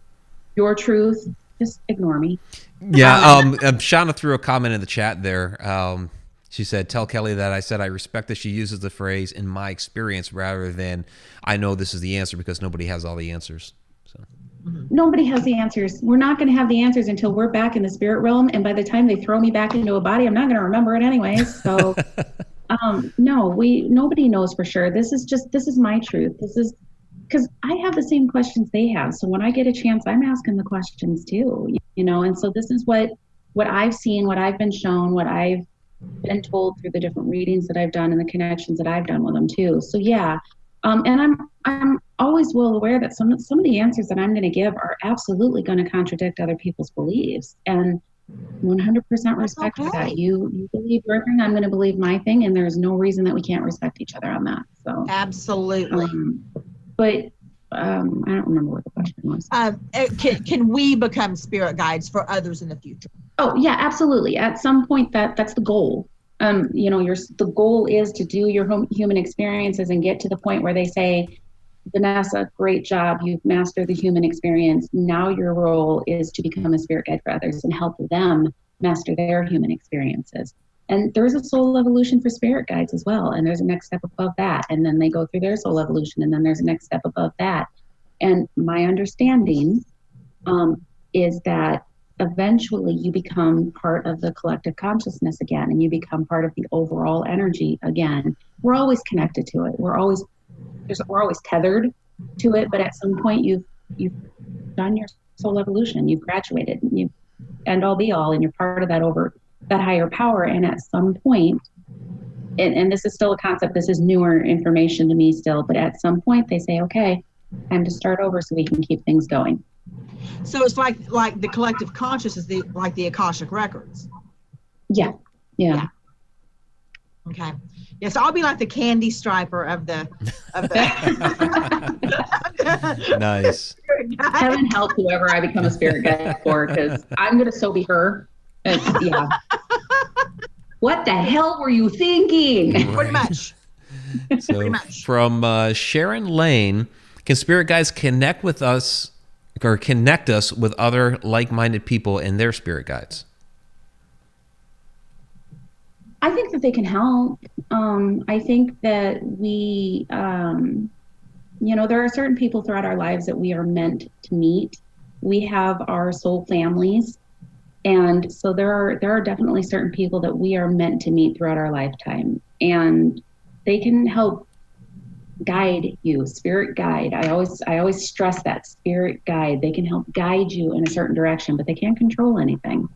your truth, just ignore me. Yeah, Shana threw a comment in the chat there. She said, tell Kelly that I said I respect that she uses the phrase in my experience rather than I know this is the answer, because nobody has all the answers. So. Nobody has the answers. We're not going to have the answers until we're back in the spirit realm. And by the time they throw me back into a body, I'm not going to remember it anyways. So, nobody knows for sure. This is my truth. This is because I have the same questions they have. So when I get a chance, I'm asking the questions too, and so this is what I've seen, what I've been shown, what I've been told through the different readings that I've done and the connections that I've done with them too. So yeah. And I'm always well aware that some of the answers that I'm going to give are absolutely going to contradict other people's beliefs, and 100% respect for that. You believe your thing, I'm going to believe my thing, and there's no reason that we can't respect each other on that. So absolutely. But I don't remember what the question was. Can we become spirit guides for others in the future? Oh yeah, absolutely. At some point, that's the goal. The goal is to do your human experiences and get to the point where they say, Vanessa, great job. You've mastered the human experience. Now your role is to become a spirit guide for others and help them master their human experiences. And there's a soul evolution for spirit guides as well. And there's a next step above that. And then they go through their soul evolution. And then there's a next step above that. And my understanding is that eventually you become part of the collective consciousness again, and you become part of the overall energy again. We're always connected to it. We're always tethered to it, but at some point you've done your soul evolution. You've graduated, you end all be all, and you're part of that higher power. And at some point, and this is still a concept, this is newer information to me still, but at some point they say, okay, time to start over so we can keep things going. So it's like the collective consciousness, like the Akashic records. Yeah. Okay. Yes, I'll be like the candy striper of the Nice. Heaven help whoever I become a spirit guide for, because I'm gonna so be her. Yeah. What the hell were you thinking? Right. Pretty much. So Pretty much. from Sharon Lane, can spirit guides connect with us or connect us with other like-minded people and their spirit guides? I think that they can help. I think that we, there are certain people throughout our lives that we are meant to meet. We have our soul families. And so there are definitely certain people that we are meant to meet throughout our lifetime. And they can help guide you, spirit guide. I always stress that, spirit guide. They can help guide you in a certain direction, but they can't control anything.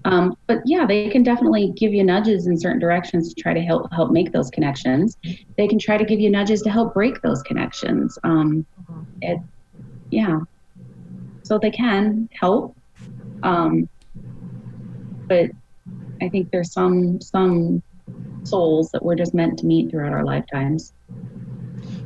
But yeah, they can definitely give you nudges in certain directions to try to help make those connections. They can try to give you nudges to help break those connections. So they can help. But I think there's some souls that we're just meant to meet throughout our lifetimes.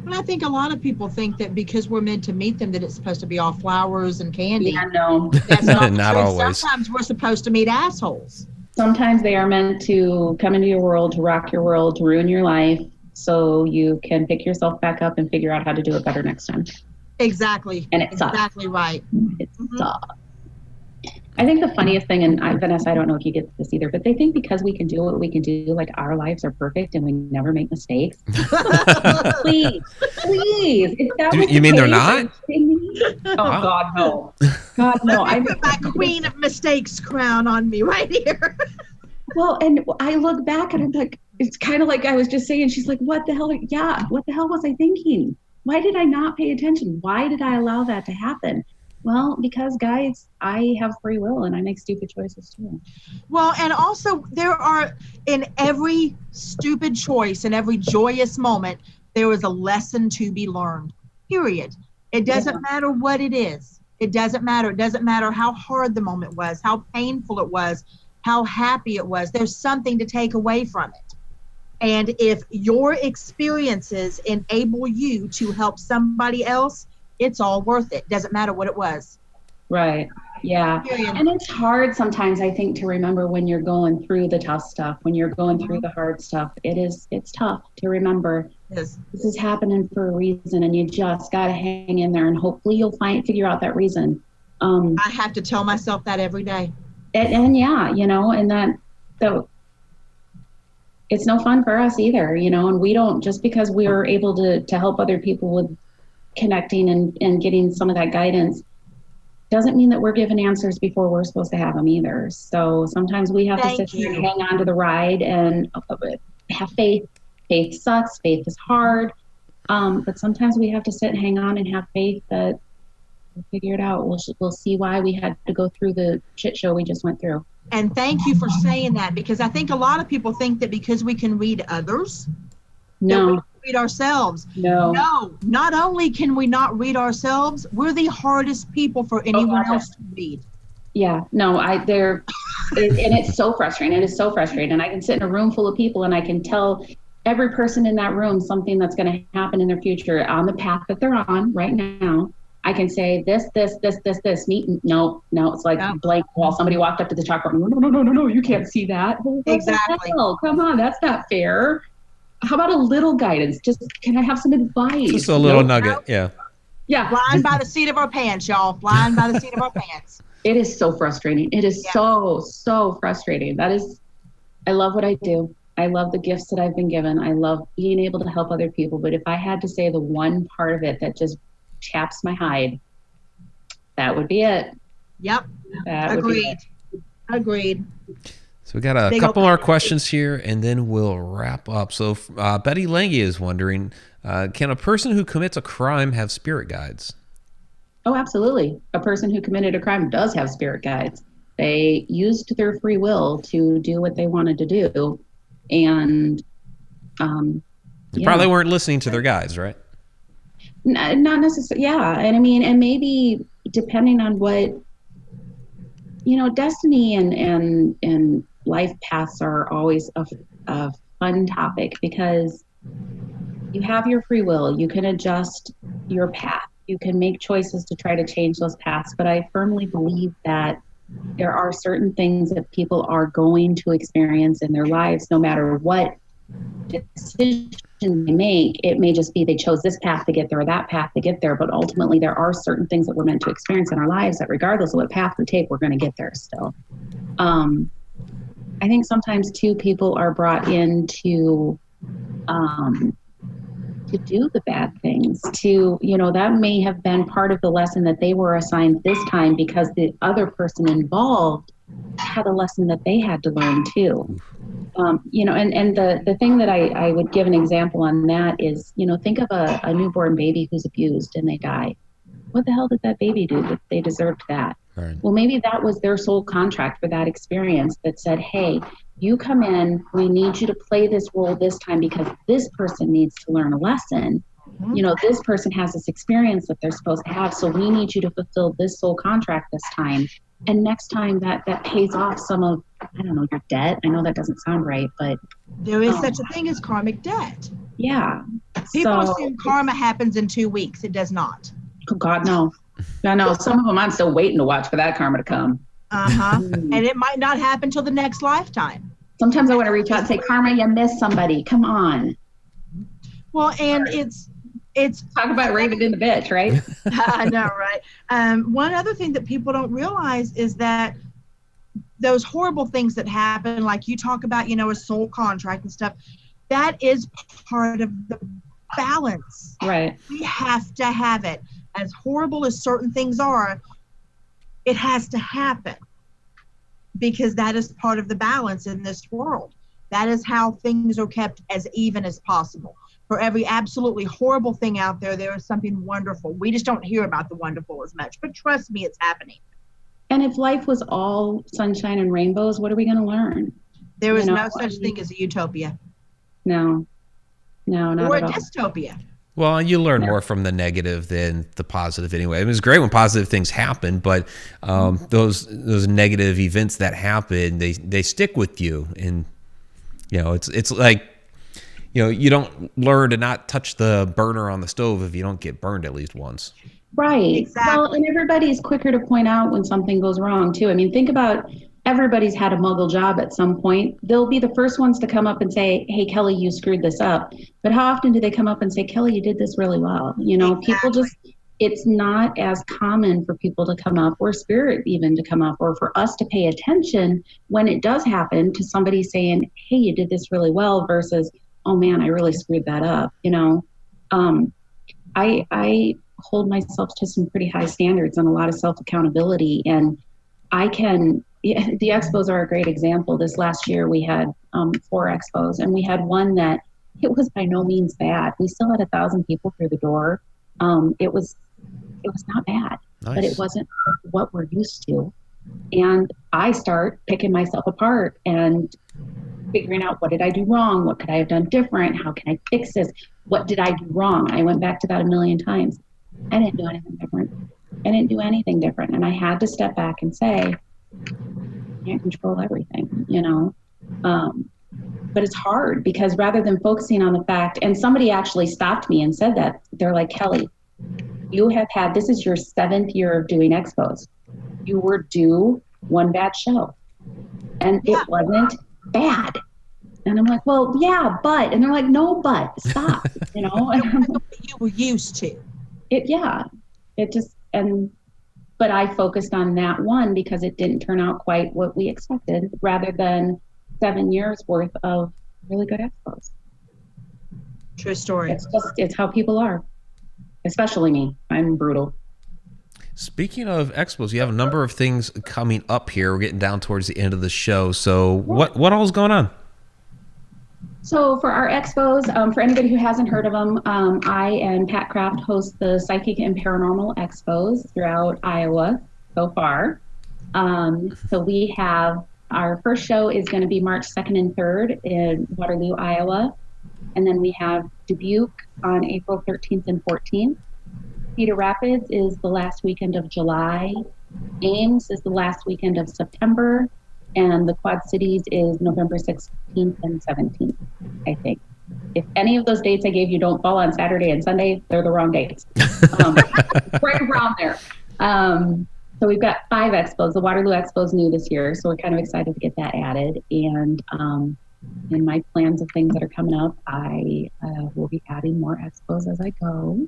And I think a lot of people think that because we're meant to meet them, that it's supposed to be all flowers and candy. Yeah, no. That's not, Not true. always. Sometimes we're supposed to meet assholes. Sometimes they are meant to come into your world, to rock your world, to ruin your life, so you can pick yourself back up and figure out how to do it better next time. Exactly. And it sucks. Exactly right. It sucks. I think the funniest thing, and Vanessa, I don't know if you get this either, but they think because we can do what we can do, like our lives are perfect and we never make mistakes. Please. If that was You mean they're not? Oh, God, no. God, no. I put my queen of mistakes crown on me right here. Well, and I look back and I'm like, it's kind of like I was just saying, she's like, what the hell? Yeah, what the hell was I thinking? Why did I not pay attention? Why did I allow that to happen? Well, because guys, I have free will and I make stupid choices too. Well, and also there are, in every stupid choice, in every joyous moment, there is a lesson to be learned, period. It doesn't matter what it is. It doesn't matter. It doesn't matter how hard the moment was, how painful it was, how happy it was. There's something to take away from it. And if your experiences enable you to help somebody else, it's all worth it. Doesn't matter what it was. Right. Yeah. And it's hard sometimes, I think, to remember when you're going through the tough stuff, when you're going through the hard stuff. It's tough to remember. Yes. This is happening for a reason, and you just got to hang in there, and hopefully you'll figure out that reason. I have to tell myself that every day. And yeah, so it's no fun for us either, and we don't, just because we are able to help other people with connecting and getting some of that guidance doesn't mean that we're given answers before we're supposed to have them either. So sometimes we have to sit here and hang on to the ride and have faith. Faith sucks. Faith is hard. But sometimes we have to sit and hang on and have faith that we'll figure it out. We'll see why we had to go through the shit show we just went through. And thank you for saying that, because I think a lot of people think that because we can read others, that we can read ourselves. No, not only can we not read ourselves, we're the hardest people for anyone else to read. Yeah, no, and it's so frustrating. It is so frustrating. And I can sit in a room full of people and I can tell every person in that room something that's going to happen in their future on the path that they're on right now. I can say this. No, it's like blank wall. Somebody walked up to the chalkboard. No, you can't see that. Exactly. Come on, that's not fair. How about a little guidance? Just, can I have some advice? Just a little nugget, yeah. Flying by the seat of our pants, y'all. Flying by the seat of our pants. It is so frustrating. It is so frustrating. I love what I do. I love the gifts that I've been given. I love being able to help other people. But if I had to say the one part of it that just chaps my hide, that would be it. Yep. Agreed. So we got a couple more questions here, and then we'll wrap up. So Betty Lange is wondering, can a person who commits a crime have spirit guides? Oh, absolutely. A person who committed a crime does have spirit guides. They used their free will to do what they wanted to do. And They probably weren't listening to their guides, right? Not necessarily. Yeah. And I mean, and maybe depending on what, destiny and life paths are always a fun topic because you have your free will. You can adjust your path. You can make choices to try to change those paths. But I firmly believe that there are certain things that people are going to experience in their lives, no matter what decision they make. It may just be they chose this path to get there or that path to get there. But ultimately, there are certain things that we're meant to experience in our lives that regardless of what path we take, we're going to get there still. I think sometimes, too, people are brought in to do the bad things, that may have been part of the lesson that they were assigned this time because the other person involved had a lesson that they had to learn too. And the thing that I would give an example on that is, think of a newborn baby who's abused and they die. What the hell did that baby do that they deserved that? Right. Well, maybe that was their soul contract for that experience that said, hey, you come in, we need you to play this role this time because this person needs to learn a lesson. Mm-hmm. This person has this experience that they're supposed to have, so we need you to fulfill this soul contract this time. And next time that pays off some of, your debt. I know that doesn't sound right, but there is such a thing as karmic debt. Yeah. People assume karma happens in 2 weeks. It does not. Oh, God, no. No, some of them I'm still waiting to watch for that karma to come. Uh-huh. And it might not happen till the next lifetime. Sometimes I want to reach out and say, karma, you missed somebody. Come on. Well, and it's talk about raving in the bitch, right? I know, right? One other thing that people don't realize is that those horrible things that happen, like you talk about, a soul contract and stuff, that is part of the balance. Right. We have to have it. As horrible as certain things are, it has to happen because that is part of the balance in this world. That is how things are kept as even as possible. For every absolutely horrible thing out there, there is something wonderful. We just don't hear about the wonderful as much, but trust me, it's happening. And if life was all sunshine and rainbows, what are we going to learn? There is no such thing as a utopia. No, not or at all. Or a dystopia. Well, you learn more from the negative than the positive anyway. I mean, it's great when positive things happen, but those negative events that happen, they stick with you. And, it's like, you don't learn to not touch the burner on the stove if you don't get burned at least once. Right. Exactly. Well, and everybody's quicker to point out when something goes wrong, too. I mean, think about everybody's had a muggle job at some point. They'll be the first ones to come up and say, hey, Kelly, you screwed this up. But how often do they come up and say, Kelly, you did this really well? Exactly. People just, it's not as common for people to come up, or spirit even to come up, or for us to pay attention when it does happen to somebody saying, hey, you did this really well versus, oh man, I really screwed that up. I hold myself to some pretty high standards and a lot of self-accountability, and the expos are a great example. This last year we had 4 expos, and we had one that it was by no means bad. We still had 1,000 people through the door. It was not bad, nice. But it wasn't what we're used to. And I start picking myself apart and figuring out, what did I do wrong? What could I have done different? How can I fix this? What did I do wrong? I went back to that 1,000,000 times. I didn't do anything different. I didn't do anything different. And I had to step back and say, I can't control everything, but it's hard because rather than focusing on the fact, and somebody actually stopped me and said that, they're like, Kelly, this is your 7th year of doing expos. You were due 1 bad show and it wasn't bad. And I'm like, well, yeah, but, and they're like, no, but stop, you were used to but I focused on that one because it didn't turn out quite what we expected, rather than 7 years worth of really good expos. True story. It's how people are, especially me. I'm brutal. Speaking of expos, you have a number of things coming up here. We're getting down towards the end of the show. So what all's going on? So for our expos, for anybody who hasn't heard of them, I and Pat Kraft host the Psychic and Paranormal Expos throughout Iowa so far. So we have our first show is going to be March 2nd and 3rd in Waterloo, Iowa. And then we have Dubuque on April 13th and 14th. Cedar Rapids is the last weekend of July. Ames is the last weekend of September. And the Quad Cities is November 16th and 17th, I think. If any of those dates I gave you don't fall on Saturday and Sunday, they're the wrong dates. Right around there. So we've got 5 expos. The Waterloo Expo is new this year, so we're kind of excited to get that added. And in my plans of things that are coming up, I will be adding more expos as I go,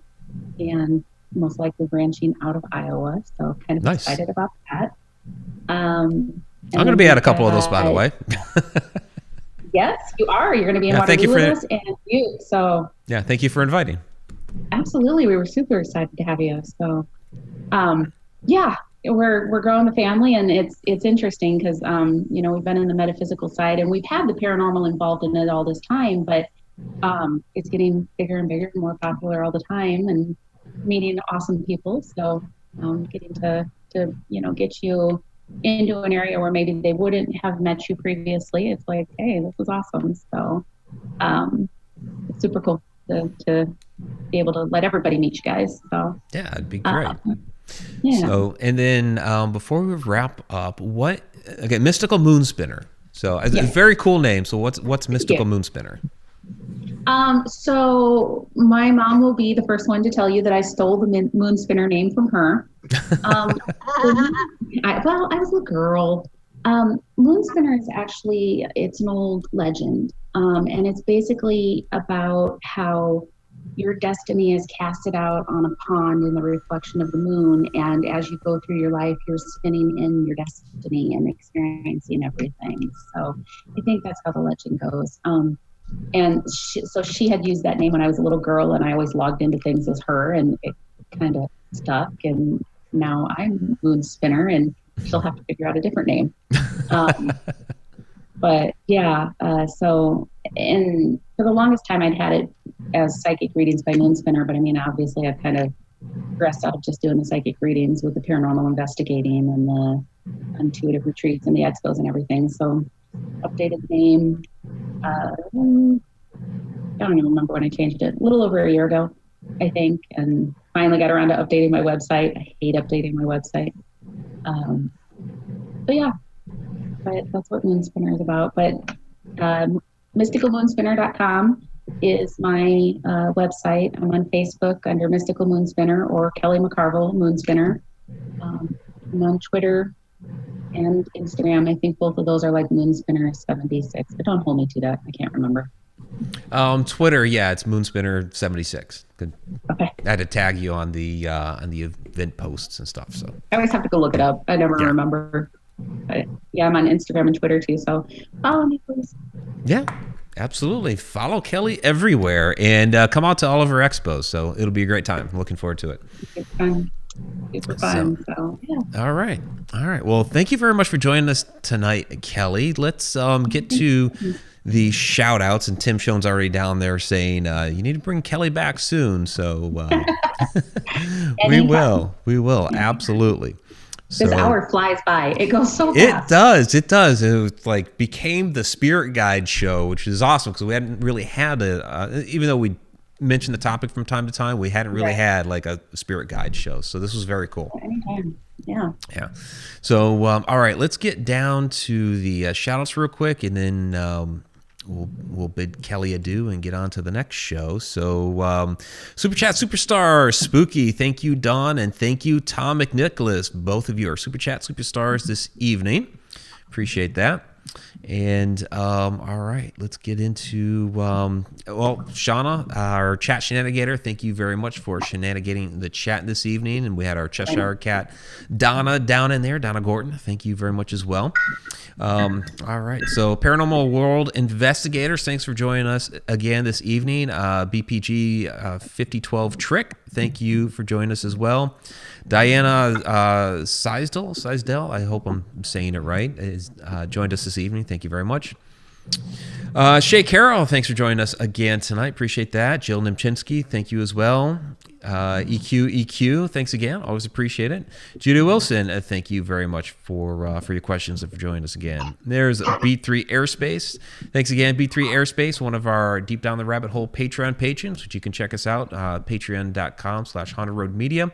and most likely branching out of Iowa. So kind of excited about that. I'm going to be at a couple of those, by the way. Yes, you are. You're going to be in Waterloo with us and you. So yeah, thank you for inviting. Absolutely, we were super excited to have you. So, yeah, we're growing the family, and it's interesting because we've been in the metaphysical side, and we've had the paranormal involved in it all this time, but it's getting bigger and bigger and more popular all the time, and meeting awesome people. So, getting to get you into an area where maybe they wouldn't have met you previously. It's like, hey, this is awesome. So it's super cool to be able to let everybody meet you guys. So yeah, it'd be great. Yeah. So, and then before we wrap up, Mystical Moonspinner. So it's a very cool name. So what's Mystical Moonspinner? So my mom will be the first one to tell you that I stole the Moonspinner name from her. I was a girl. Moonspinner is actually, it's an old legend. And it's basically about how your destiny is casted out on a pond in the reflection of the moon. And as you go through your life, you're spinning in your destiny and experiencing everything. So I think that's how the legend goes. And she had used that name when I was a little girl, and I always logged into things as her, and it kind of stuck. And now I'm Moonspinner, and she'll have to figure out a different name. But yeah, so for the longest time, I'd had it as psychic readings by Moonspinner. But I mean, obviously, I've kind of progressed out of just doing the psychic readings with the paranormal investigating and the intuitive retreats and the expos and everything. So updated the name. I don't even remember when I changed it. A little over a year ago, I think, and finally got around to updating my website. I hate updating my website. But yeah, but that's what Moonspinner is about. But mysticalmoonspinner.com is my website. I'm on Facebook under Mystical Moonspinner or Kelly McCarville Moonspinner. I'm on Twitter and Instagram. I think both of those are like Moonspinner76, but don't hold me to that. I can't remember. Twitter, yeah, it's Moonspinner76. Good. Okay. I had to tag you on the event posts and stuff. So I always have to go look it up. I never remember. But yeah, I'm on Instagram and Twitter too. So follow me, please. Yeah, absolutely. Follow Kelly everywhere, and come out to all of her expos. So it'll be a great time. I'm looking forward to it. It's fun. Super fun. So yeah. All right. Well, thank you very much for joining us tonight, Kelly. Let's get to the shout outs, and Tim Schoen's already down there saying you need to bring Kelly back soon. So we will absolutely. This hour flies by. It goes so fast. It does. It was like became the Spirit Guide show, which is awesome because we hadn't really had even though we mentioned the topic from time to time, we hadn't really had like a Spirit Guide show. So this was very cool. Anytime. Yeah. So, all right, let's get down to the shout outs real quick, and then we'll bid Kelly adieu and get on to the next show. So Super Chat Superstar Spooky, thank you, Dawn, and thank you, Tom McNicholas. Both of you are Super Chat Superstars this evening. Appreciate that. And all right, let's get into Shana, our chat Shananigator. Thank you very much for shenanigating the chat this evening. And we had our Cheshire cat Donna down in there, Donna Gorton. Thank you very much as well. All right, so Paranormal World Investigators, thanks for joining us again this evening. BPG 5012 Trick, thank you for joining us as well. Diana Seisdell, I hope I'm saying it right, is joined us this evening. Thank you very much. Shay Carroll, thanks for joining us again tonight. Appreciate that. Jill Nimchinsky, thank you as well. EQ, thanks again. Always appreciate it. Judy Wilson, thank you very much for your questions and for joining us again. There's B3 Airspace. Thanks again, B3 Airspace, one of our Deep Down the Rabbit Hole Patreon patrons, which you can check us out, patreon.com/HauntedRoadMedia.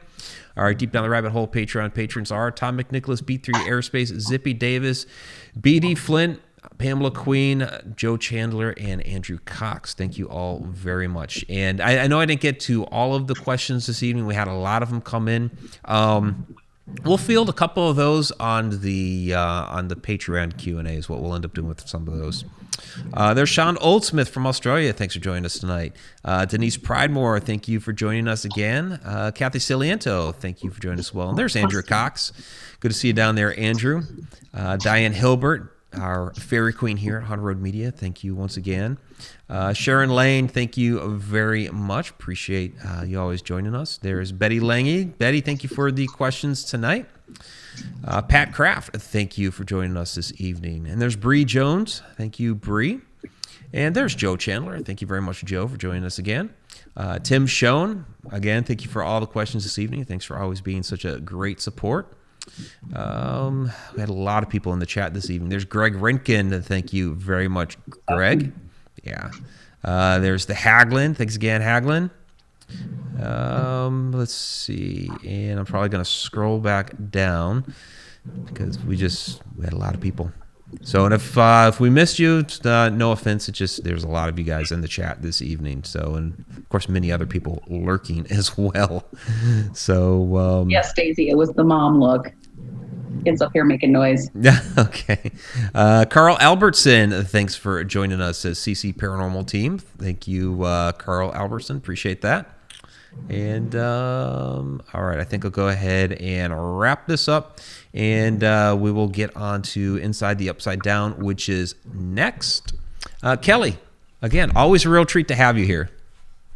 Our Deep Down the Rabbit Hole Patreon patrons are Tom McNicholas, B3 Airspace, Zippy Davis, BD Flint, Pamela Queen, Joe Chandler, and Andrew Cox. Thank you all very much. And I know I didn't get to all of the questions this evening. We had a lot of them come in. We'll field a couple of those on the Patreon Q&A is what we'll end up doing with some of those. There's Sean Oldsmith from Australia. Thanks for joining us tonight. Denise Pridemore, thank you for joining us again. Kathy Ciliento, thank you for joining us as well. And there's Andrew Cox. Good to see you down there, Andrew. Diane Hilbert, our fairy queen here at Haunted Road Media. Thank you once again. Sharon Lane, thank you very much. Appreciate you always joining us. There's Betty Lange. Betty, thank you for the questions tonight. Pat Kraft, thank you for joining us this evening. And there's Bree Jones. Thank you, Bree. And there's Joe Chandler. Thank you very much, Joe, for joining us again. Tim Schoen, again, thank you for all the questions this evening. Thanks for always being such a great support. We had a lot of people in the chat this evening. There's Greg Rinkin. Thank you very much, Greg. Yeah. There's the Haglin. Thanks again, Haglin. Let's see. And I'm probably going to scroll back down because we had a lot of people. So, and if we missed you, no offense. It's just there's a lot of you guys in the chat this evening. So, and of course, many other people lurking as well. So, yes, Daisy, it was the mom look. Kids up here making noise. Yeah. Okay. Carl Albertson, thanks for joining us as CC Paranormal Team. Thank you, Carl Albertson. Appreciate that. And all right, I think I'll go ahead and wrap this up, and we will get on to Inside the Upside Down, which is next. Kelly, again, always a real treat to have you here.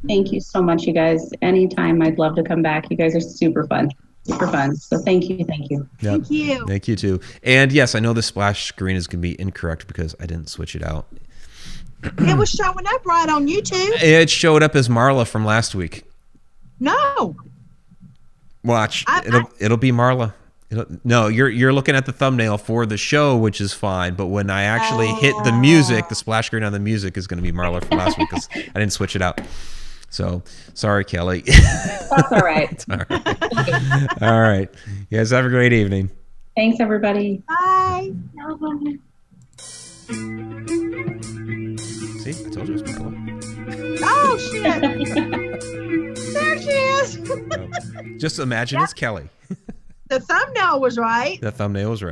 Thank you so much, you guys. Anytime, I'd love to come back. You guys are super fun. Super fun. So thank you. Thank you. Yep. Thank you. Thank you, too. And yes, I know the splash screen is going to be incorrect because I didn't switch it out. It was showing up right on YouTube. It showed up as Marla from last week. No. Watch. It'll be Marla. No, you're looking at the thumbnail for the show, which is fine. But when I actually hit the music, the splash screen on the music is going to be Marla from last week because I didn't switch it out. So sorry, Kelly. That's all right. It's all right. All right. You guys have a great evening. Thanks, everybody. Bye. Bye. See, I told you it was Marla. Oh, shit. There she is. Just imagine it's Kelly. The thumbnail was right. The thumbnail was right.